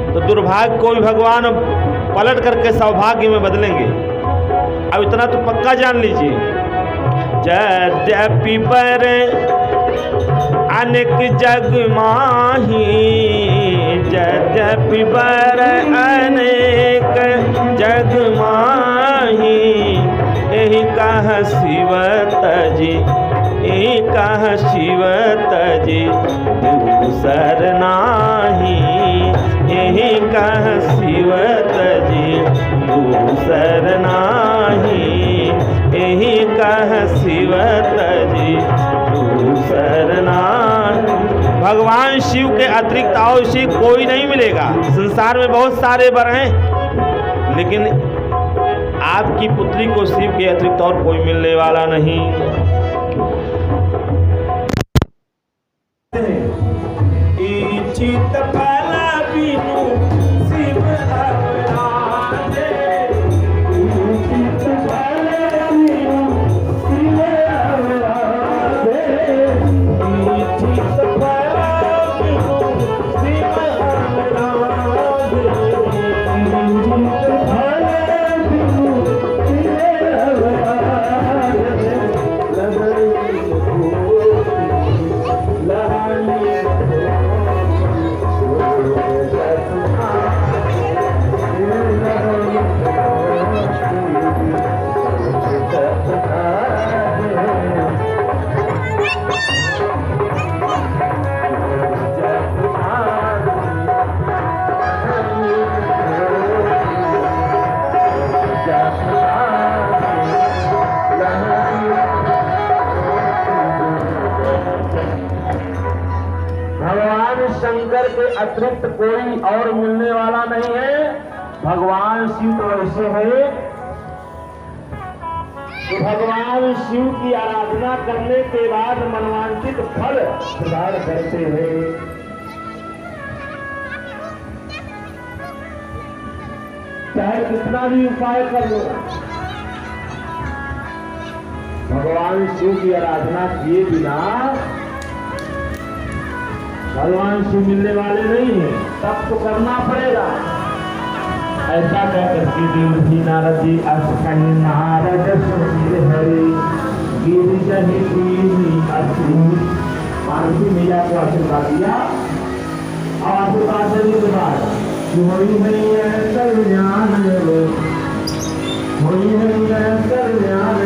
तो दुर्भाग्य को भी भगवान पलट करके सौभाग्य में बदलेंगे। अब इतना तो पक्का जान लीजिए। यद्यपि पर अनेक जग माही, यद्यपि पर अनेक जग माही, यही कह शिव तजी, यही कह शिव तजी दूसर नाही, यही कह शिव तजी दूसर नाही, यही कह शिव तजी दूसर नाही। भगवान शिव के अतिरिक्त और से कोई नहीं मिलेगा। संसार में बहुत सारे वर हैं, लेकिन आपकी पुत्री को शिव के अतिरिक्त और कोई मिलने वाला नहीं। चित पाला बिनु शिव अवराधे, चित पाला बिनु शिव अवराधे, चित पाला बिनु शिव अवराधे, चित पाला बिनु शिव अवराधे। लहरी अतिरिक्त कोई और मिलने वाला नहीं है। भगवान शिव तो ऐसे है कि भगवान शिव की आराधना करने के बाद मनवांछित फल प्रदान करते हैं। चाहे कितना भी उपाय कर लो, भगवान शिव की आराधना किए बिना भगवान शिव मिलने वाले नहीं है। तब तो करना पड़ेगा। ऐसा कहकर के देवजी नारद जी अष्टन नारद सुनील हरि गिरिजहि गिरि अति पार्वती मैया को आशीर्वाद दिया। और आशीर्वाद देने के बाद होई है कल्याण होई है कल्याण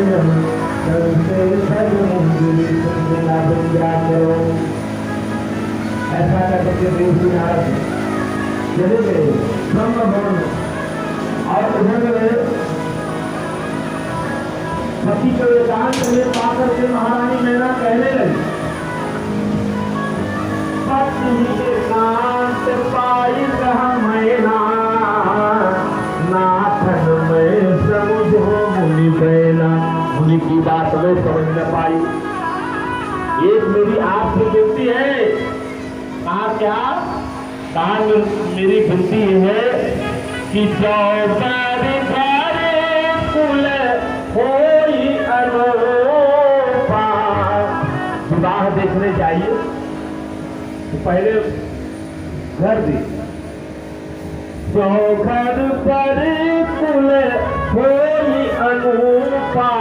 करते करो। ऐसा करके देवजी नारद चले गए ब्रह्म भवन और उधर पति को एकांत में पाकर के महारानी मैना कहने लगी, पति एकांत पाई मैना नाथन में समझो मुनि बैना। मुनि की बात में समझ न पाई। एक मेरी आपसे विनती है। कहा क्या? कहा मेरी विनती है कि चौपर घरे कुल होई अनोपा। विवाह देखने जाइए तो पहले घर दी। चौघर पर कुल होई अनोपा।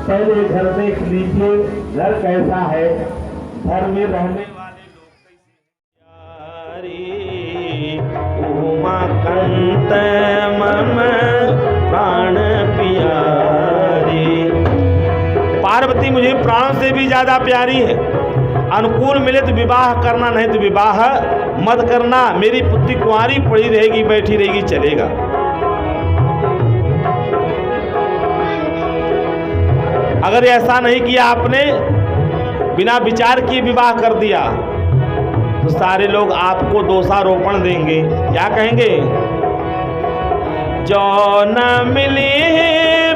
पहले घर देख लीजिए, घर कैसा है, घर में रहने वाले लोग कैसे। उमाकांत मम प्राण प्यारी। पार्वती मुझे प्राण से भी ज्यादा प्यारी है। अनुकूल मिले तो विवाह करना, नहीं तो विवाह मत करना। मेरी पुत्री कुंवारी पड़ी रहेगी, बैठी रहेगी, चलेगा। अगर ऐसा नहीं किया आपने, बिना विचार किए विवाह कर दिया, तो सारे लोग आपको दोषारोपण देंगे। क्या कहेंगे? जो न मिली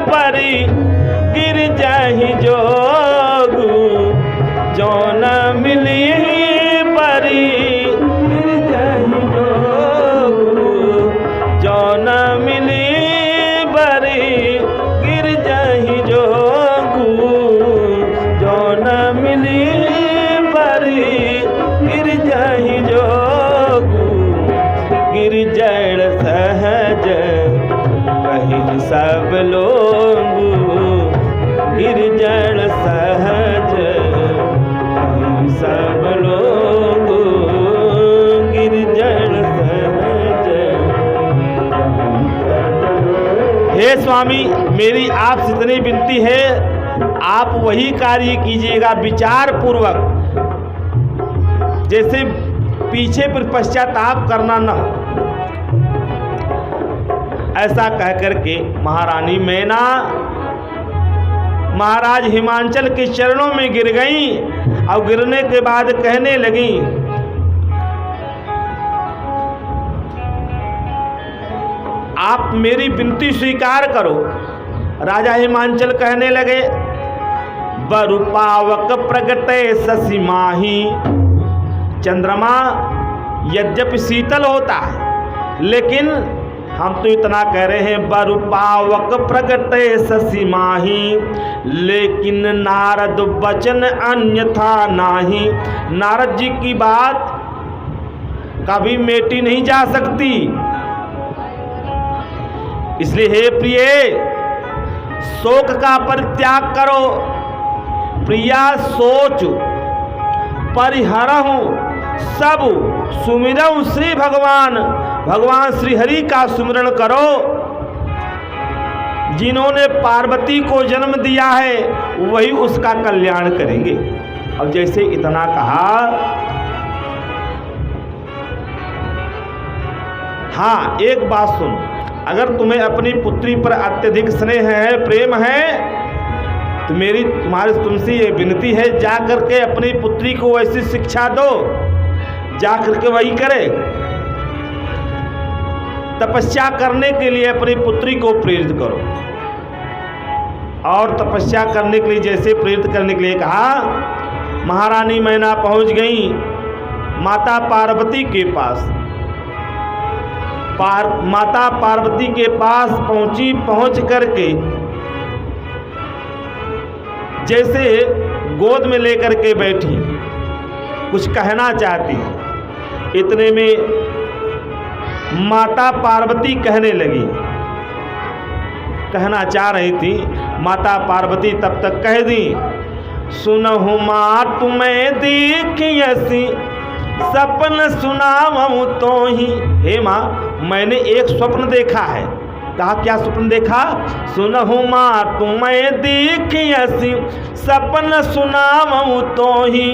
परी गिर जाहि जोगु। जो न मिली परी गिर जाहि जोगु। जो न मिली परी गिर जाहि जोगु। जो न मिली परी गिर जाहि जोगु। गिर जड़ सहज कहीं सब लोग। गिर जड़ सहज कहीं सब लोग। गिर जड़ सहज। हे स्वामी, मेरी आपसे इतनी विनती है, आप वही कार्य कीजिएगा विचार पूर्वक, जैसे पीछे पर पश्चाताप करना न हो। ऐसा कहकर के महारानी मैना महाराज हिमांचल के चरणों में गिर गईं। और गिरने के बाद कहने लगी, आप मेरी विनती स्वीकार करो। राजा हिमांचल कहने लगे, बरु पावक प्रगटे शशि माही। चंद्रमा यद्यपि शीतल होता है, लेकिन हम तो इतना कह रहे हैं, बरु पावक प्रगटे शशि माही। लेकिन नारद वचन अन्यथा नाही। नारद जी की बात कभी मेटी नहीं जा सकती। इसलिए हे प्रिय, शोक का परित्याग करो। प्रिया सोच परिहरहु सब सुमिरहु श्री भगवान। भगवान श्री हरि का सुमिरन करो, जिन्होंने पार्वती को जन्म दिया है वही उसका कल्याण करेंगे। अब जैसे इतना कहा, हाँ एक बात सुन, अगर तुम्हें अपनी पुत्री पर अत्यधिक स्नेह है, प्रेम है, तो मेरी तुमसे ये विनती है, जा करके अपनी पुत्री को ऐसी शिक्षा दो जाकर के वही करे। तपस्या करने के लिए अपनी पुत्री को प्रेरित करो। और तपस्या करने के लिए जैसे प्रेरित करने के लिए कहा, महारानी मैना पहुंच गई माता पार्वती के पास। माता पार्वती के पास पहुंची, पहुंच करके जैसे गोद में लेकर के बैठी, कुछ कहना चाहती। इतने में माता पार्वती कहने लगी, कहना चाह रही थी। माता पार्वती तब तक कह दी, सुनहु माँ तुम्हें देखियसी सपन सुनावूं तो ही। हे माँ, मैंने एक स्वप्न देखा है। कहा क्या स्वप्न देखा? सुनहु माँ तुम्हें देखियसी सपन सुनावूं तो ही,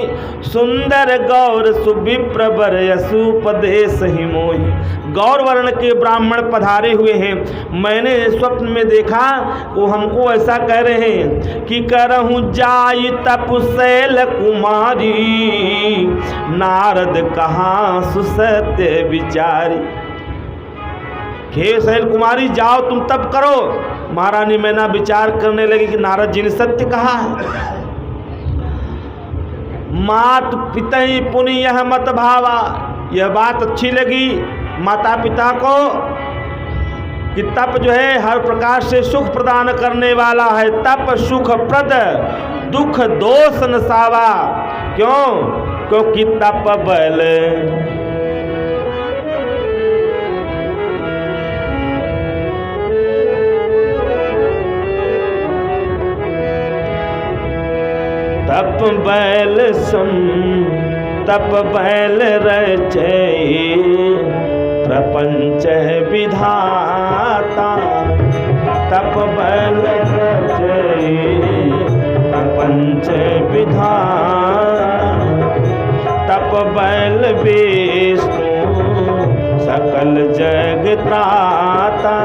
सुंदर गौर सुविप्र बर यशुपदेश ही मोही। गौर वर्ण के ब्राह्मण पधारे हुए हैं। मैंने स्वप्न में देखा, वो हमको ऐसा कह रहे हैं कि करहूँ जाई तपशैल कुमारी, नारद कहाँ सुसत्य विचारी। हे शैल कुमारी, जाओ तुम तप करो। महारानी मैना विचार करने लगी कि नारद जी ने सत्य कहा है। मात पिता पुनि यह मत भावा, यह बात अच्छी लगी माता पिता को कि तप जो है हर प्रकार से सुख प्रदान करने वाला है। तप सुख प्रद दुख दोष नसावा। क्यों? क्योंकि तप बल तप बैल सम तप बैल रचय प्रपंच विधाता। तप बैल रचय प्रपंच विधाता। तप बैल विष्णु सकल जग त्राता।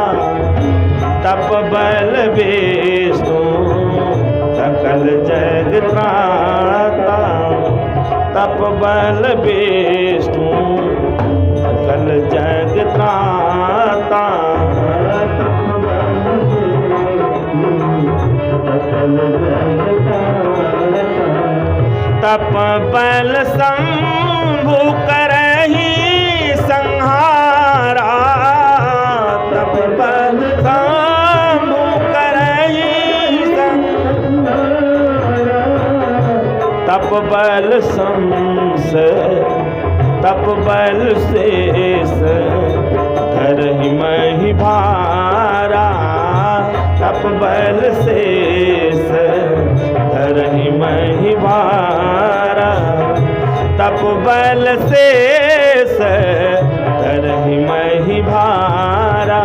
तप बैल विष्णु सकल जग त्राता। तप बल विष्णु सकल जग त्राता। तप बल शंभु करहि संहारा। तप बल शंभु करहि तप बल शंस तप बल शेष धरहि महि भारा। तप बल शेष धरहि महि भारा। तप बल शेष धरहि महि भारा।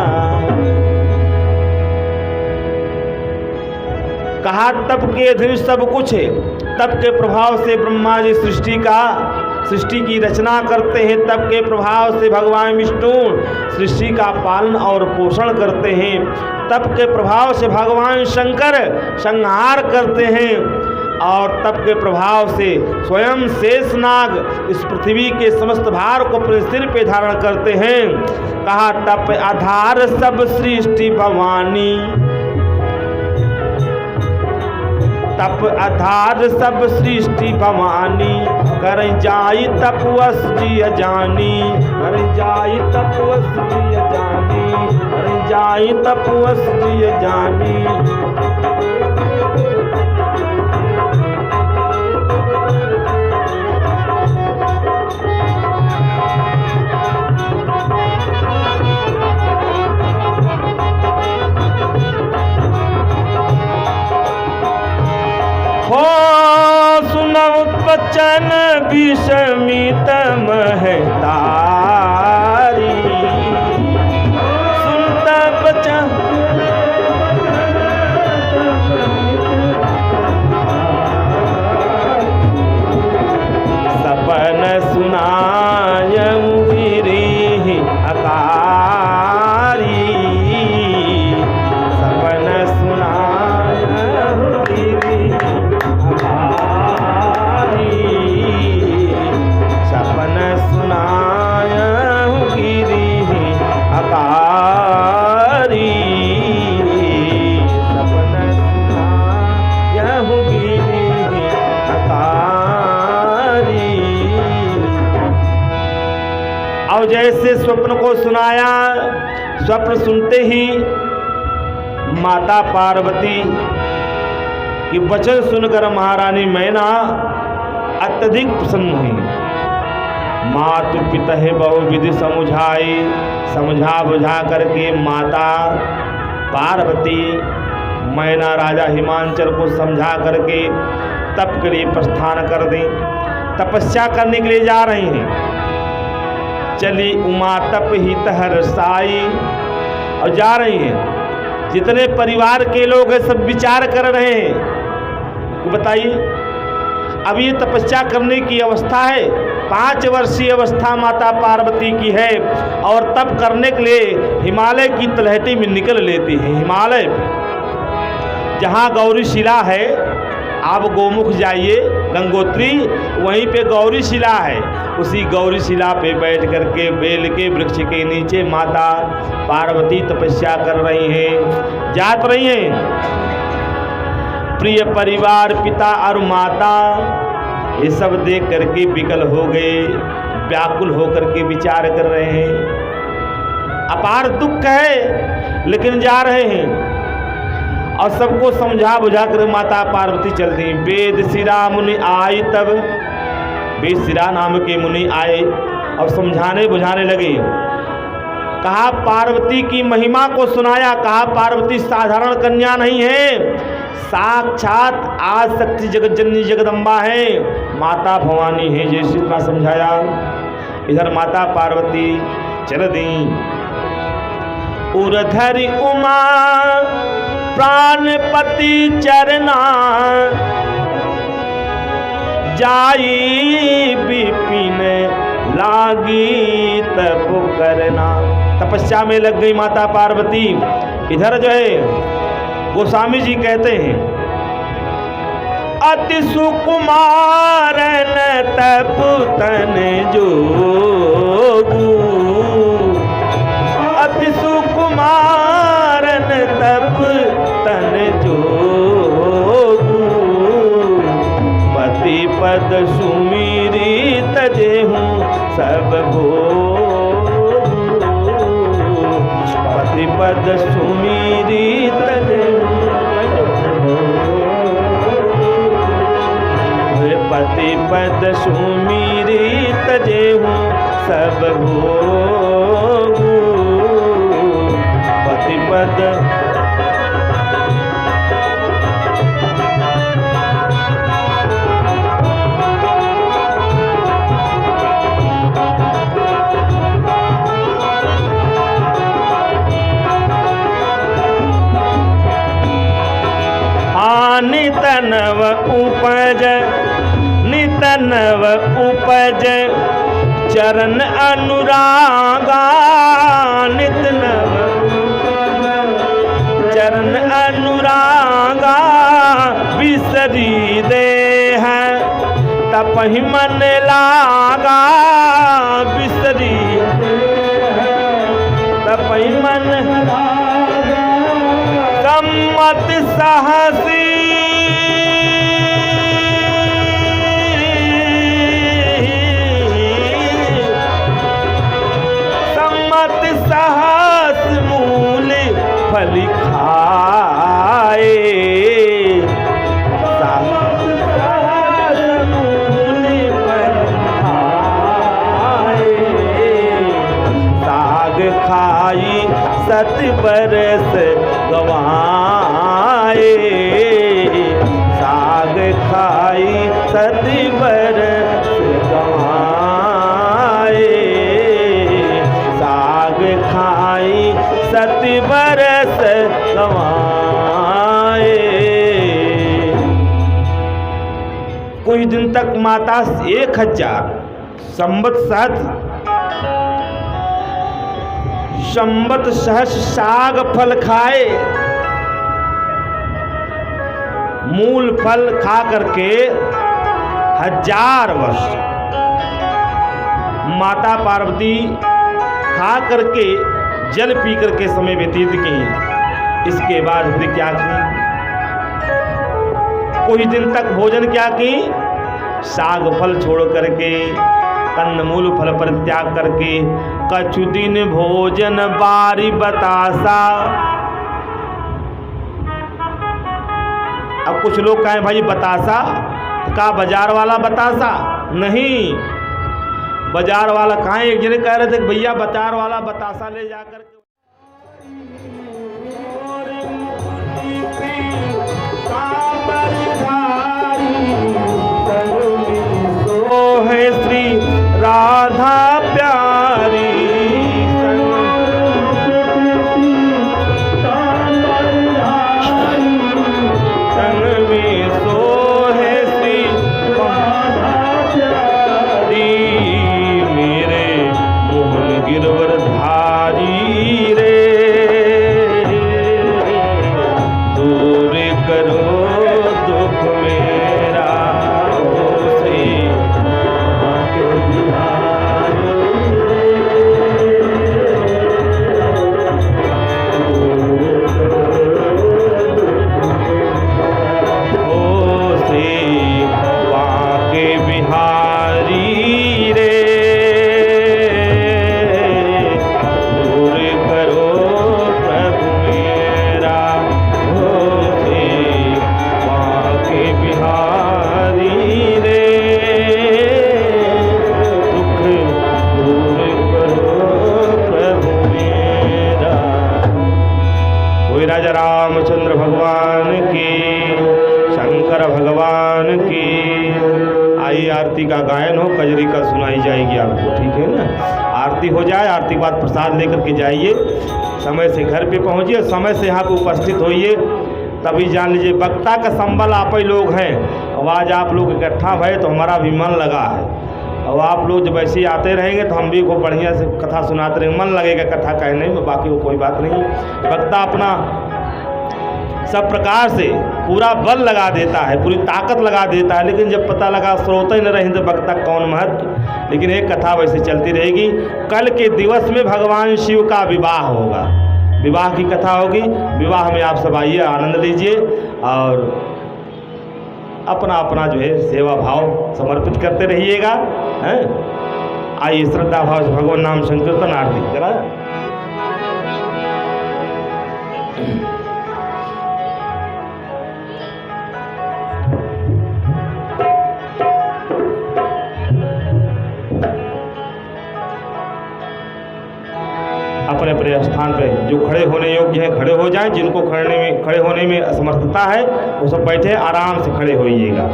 कहा तप के अधीन सब कुछ है। तप के प्रभाव से ब्रह्मा जी सृष्टि की रचना करते हैं। तप के प्रभाव से भगवान विष्णु सृष्टि का पालन और पोषण करते हैं। तप के प्रभाव से भगवान शंकर संहार करते हैं। और तप के प्रभाव से स्वयं शेषनाग इस पृथ्वी के समस्त भार को अपने सिर पे धारण करते हैं। कहा तप आधार सब सृष्टि भवानी। तप आधार सब सृष्टि भवानी। कर जाई तपवस जिय जानी। कर जाई तपवस जिय जानी। कर जाई तपवस जिय जानी। हो सुनौ बचन विषमित महतारी। सुनत बचन जैसे स्वप्न को सुनाया, स्वप्न सुनते ही माता पार्वती की वचन सुनकर महारानी मैना अत्यधिक प्रसन्न हुई। मातु पिता बहुविधि समझाई, समझा बुझा करके माता पार्वती मैना राजा हिमांचल को समझा करके तप के लिए प्रस्थान कर दी। तपस्या करने के लिए जा रही हैं। चली उमा तप ही हर्षाई, और जा रही हैं। जितने परिवार के लोग हैं सब विचार कर रहे हैं कि बताइए अब ये तपस्या करने की अवस्था है। 5 वर्षीय अवस्था माता पार्वती की है और तप करने के लिए हिमालय की तलहटी में निकल लेती है। हिमालय जहाँ गौरी शिला है, आप गोमुख जाइए गंगोत्री, वहीं पे गौरी शिला है। उसी गौरी शिला पे बैठ करके बेल के वृक्ष के नीचे माता पार्वती तपस्या कर रही हैं, जात रही हैं। प्रिय परिवार पिता और माता ये सब देख करके विकल हो गए, व्याकुल होकर के विचार कर रहे हैं। अपार दुख है लेकिन जा रहे हैं। और सबको समझा बुझा कर माता पार्वती चल दी। वेद सिरा मुनि आए, तब वेद सिरा नाम के मुनि आए और समझाने बुझाने लगे। कहा पार्वती की महिमा को सुनाया। कहा पार्वती साधारण कन्या नहीं है, साक्षात आदिशक्ति जगत जननी जगदम्बा है, माता भवानी है। जैसे इतना समझाया, इधर माता पार्वती चल दी। उर्धरि उमा प्राणपति चरना, जाई विपिन लागी तप करना। तपस्या में लग गई माता पार्वती। इधर जो है गोस्वामी जी कहते हैं, अति सुकुमारन तप तन जोगु, अति सुकुमारन तप तन जोगु, पति पद सुमिरी तजेहूँ सब भोगु, पति पद सुमिरी तजेहूँ, पति पद सुमिरी तजेहूँ सब भोगु, पति पद। नितनव उपज, नितनव उपज चरण अनुरागा, नितनव चरण अनुरागा, बिसरी देह तपहि मन लागा, बिसरी तपहि मन लागा, सम्मत सहसी सहस मूल फल खाए, सहस मूल फल खाए, साग खाई 7 बरस गवाए, साग खाई 7 बरस गवाए, खाई 7 बरस गवाए। कुछ दिन तक माता 1000 संवत सहस साग फल खाए। मूल फल खा करके 1000 वर्ष माता पार्वती खा करके जल पी करके समय व्यतीत की। इसके बाद फिर क्या की? कुछ दिन तक भोजन क्या की? साग फल छोड़ करके कंदमूल फल परित्याग करके कछु दिन भोजन बारी बतासा। अब कुछ लोग कहें भाई बतासा का बाजार वाला बतासा नहीं, बाजार वाला कहाँ। एक जने कह रहे थे भैया बाजार वाला बतासा ले जाकर ओ है श्री राधा प्यारी संग में सो है श्री राधा प्यारी मेरे मोहन गिरवर धारी रे दूर करो दुख मेरा राजा रामचंद्र भगवान की, शंकर भगवान की। आई आरती का गायन हो, कजरी का सुनाई जाएगी आपको, ठीक है ना। आरती हो जाए, आरती के बाद प्रसाद लेकर के जाइए, समय से घर पे पहुंचिए, समय से यहाँ पे उपस्थित होइए, तभी जान लीजिए वक्ता का संबल आप ही लोग हैं। अब आज आप लोग इकट्ठा भये तो हमारा भी मन लगा है। अब आप लोग जब ऐसे ही आते रहेंगे तो हम भी खूब बढ़िया से कथा सुनाते रहेंगे, मन लगेगा कथा कहने में, बाकी वो कोई बात नहीं। वक्ता अपना सब प्रकार से पूरा बल लगा देता है, पूरी ताकत लगा देता है, लेकिन जब पता लगा श्रोता ही न रहे तो वक्ता कौन महत्व। लेकिन एक कथा वैसे चलती रहेगी। कल के दिवस में भगवान शिव का विवाह होगा, विवाह की कथा होगी। विवाह में आप सब आइए, आनंद लीजिए और अपना अपना जो है सेवा भाव समर्पित करते रहिएगा। आइए श्रद्धा भाव से भगवान नाम संकीर्तन आरती जरा। अपने अपने स्थान पे जो खड़े होने योग्य है खड़े हो जाएं, जिनको खड़े होने में असमर्थता है वो सब बैठे आराम से खड़े होइएगा।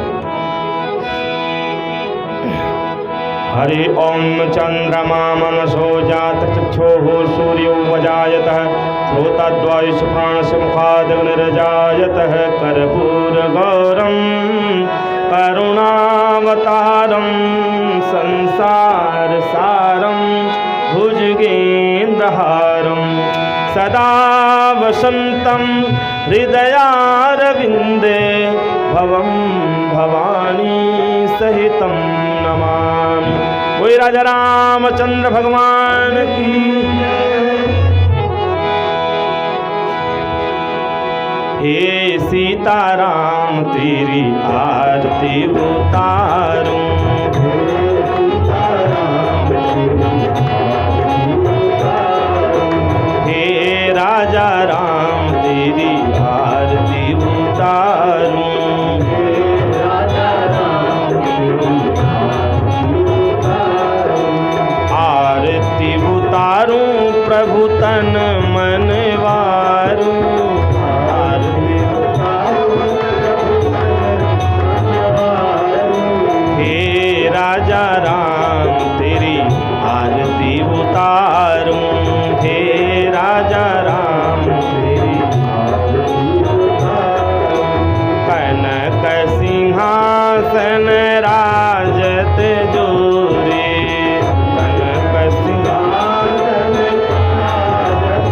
हरि ओम चंद्रमा मनसो जात चक्षुः सूर्यो वजायतः श्रोताद्वायुष प्राणस्य मुखादग्निर्जायतः कर्पूर गौरम करुणावतारम संसार सारम भुजगेन्द्रहारं सदा वसन्तं हृदयारविन्दे भवं भवानी सहितं नमामि। वही राजा रामचंद्र भगवान की। हे सीताराम तेरी आरती उतारूं, राजा राम तेरी आरती उतारूं, राजा राम आरती उतारूं, प्रभु तन मन वारूं, आरती उतारूं, हे राजा राम तेरी आरती उतारूं, हे राजा राम तेरी कनक सिंहासन राजत जोरे, कनक सिंहासन राजत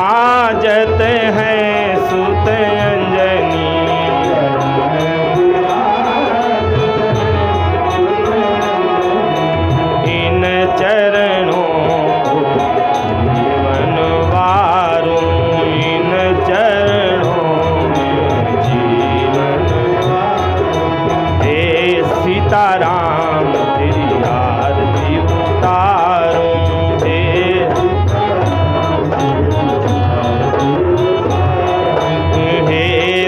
विराजत हैं सुत अंजनी। इन चरणों को जीवन वारूं, इन चरणों में जीवन वारूं। हे सीताराम तेरी आरती उतारूं, हे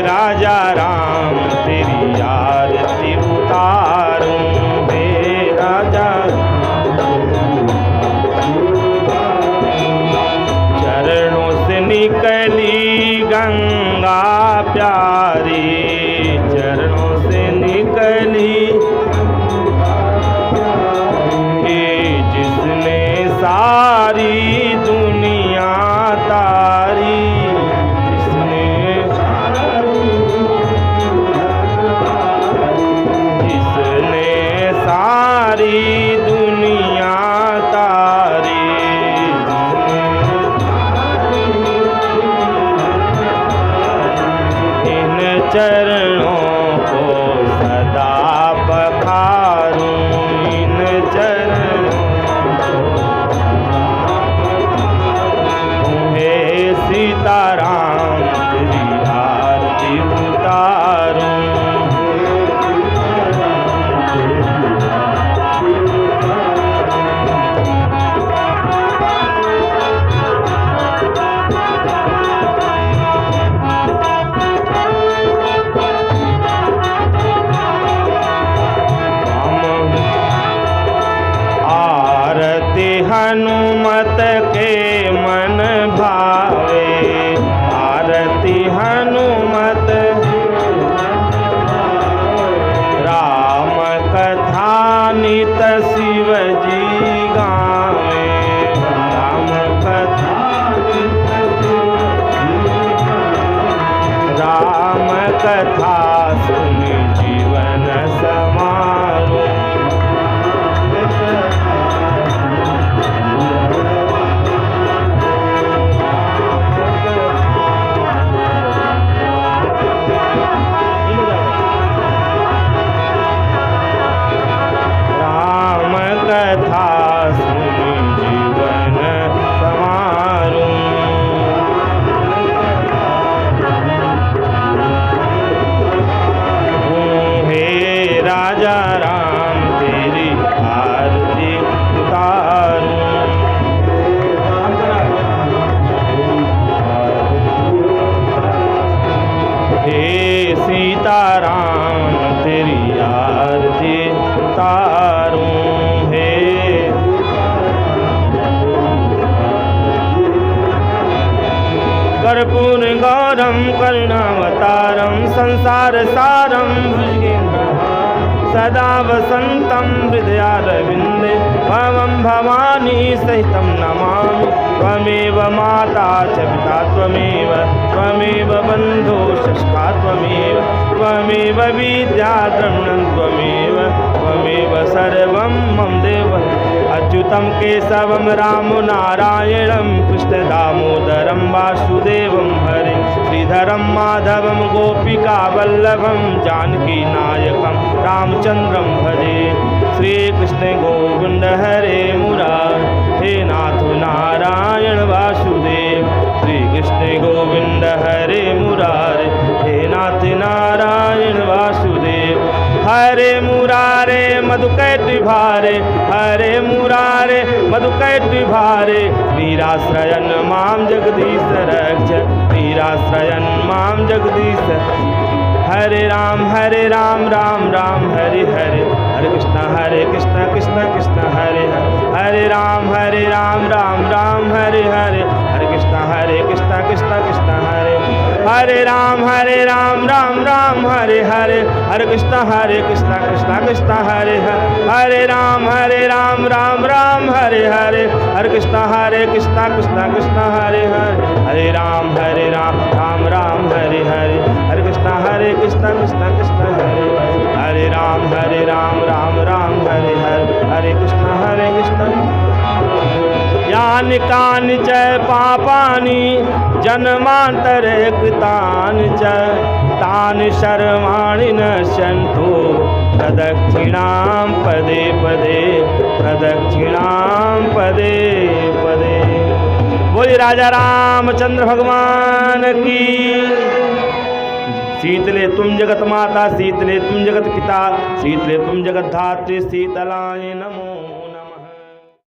राजा राम तेरी आरती उतारूं, हे राजा। चरणों से निकली गंगा प्यारी, चरणों से निकली जिसने सारी दुनिया तारी, जिसने सारी दुनिया तारी। इन चरणों को सदा पखारूं, इन चरणों को हे सीताराम तेरी आरती उतारूं। हनुमत के मन भावे, आरती हनुमत राम कथा नित शिव जी गावे, राम कथा राम कथा सुन जीवन समारो। कथा सुन जीवन समारूं, हे राजा राम तेरी आरती उतारूं। हे सीताराम तेरी आरती उतारूं। कर्पूर गौरम करुणावतारम संसार सारम भुजगेन्द्रहारम सदा वसंतम हृदयारविंदे भवं भवानी सहितं नमामि। त्वमेव माता च पिता त्वमेव, त्वमेव बन्धो सखा त्वमेव, त्वमेव विद्या द्रविणं त्वमेव, त्वमेव सर्वं मम देव। अच्युतं केशवं रामो नारायणं कृष्ण दामोदरं वासुदेवं हरे श्रीधरं माधवं गोपिका वल्लभं जानकी नायकं रामचंद्रं भजे। श्री कृष्ण गोविंद हरे मुरारे, हे नाथ नारायण वासुदेव। श्री कृष्ण गोविंद हरे मुरारे, हे नाथ नारायण वासुदेव। हरे मुरारे मधुकैटि भारे, हरे मुरारे मधुकैटि भारे। वीराश्रयन माम जगदीश रक्ष, वीराश्रयन माम जगदीश। हरे राम राम राम हरे हरे, हरे कृष्ण कृष्ण कृष्ण हरे हरे। हरे राम राम राम हरे हरे, हरे कृष्ण कृष्ण कृष्ण हरे। हरे राम राम राम हरे हरे, हरे कृष्ण कृष्ण कृष्ण हरे हरे। हरे राम राम राम हरे हरे, हरे कृष्ण कृष्ण कृष्ण हरे हरे। हरे राम राम राम हरे हरे, हरे कृष्ण कृष्ण कृष्ण हरे। हरे राम राम राम हरे हरे, हरे कृष्ण कृष्ण। या कानि कानि च पापानि जन्मान्तरे कृतानि च तानि सर्वाणि नश्यन्तु प्रदक्षिणां पदे पदे, प्रदक्षिणां पदे पदे। बोलिए राजा रामचंद्र भगवान की। शीतले तुम जगत माता, शीतले तुम जगत पिता, शीतले तुम जगत धात्री, शीतलाय नमो।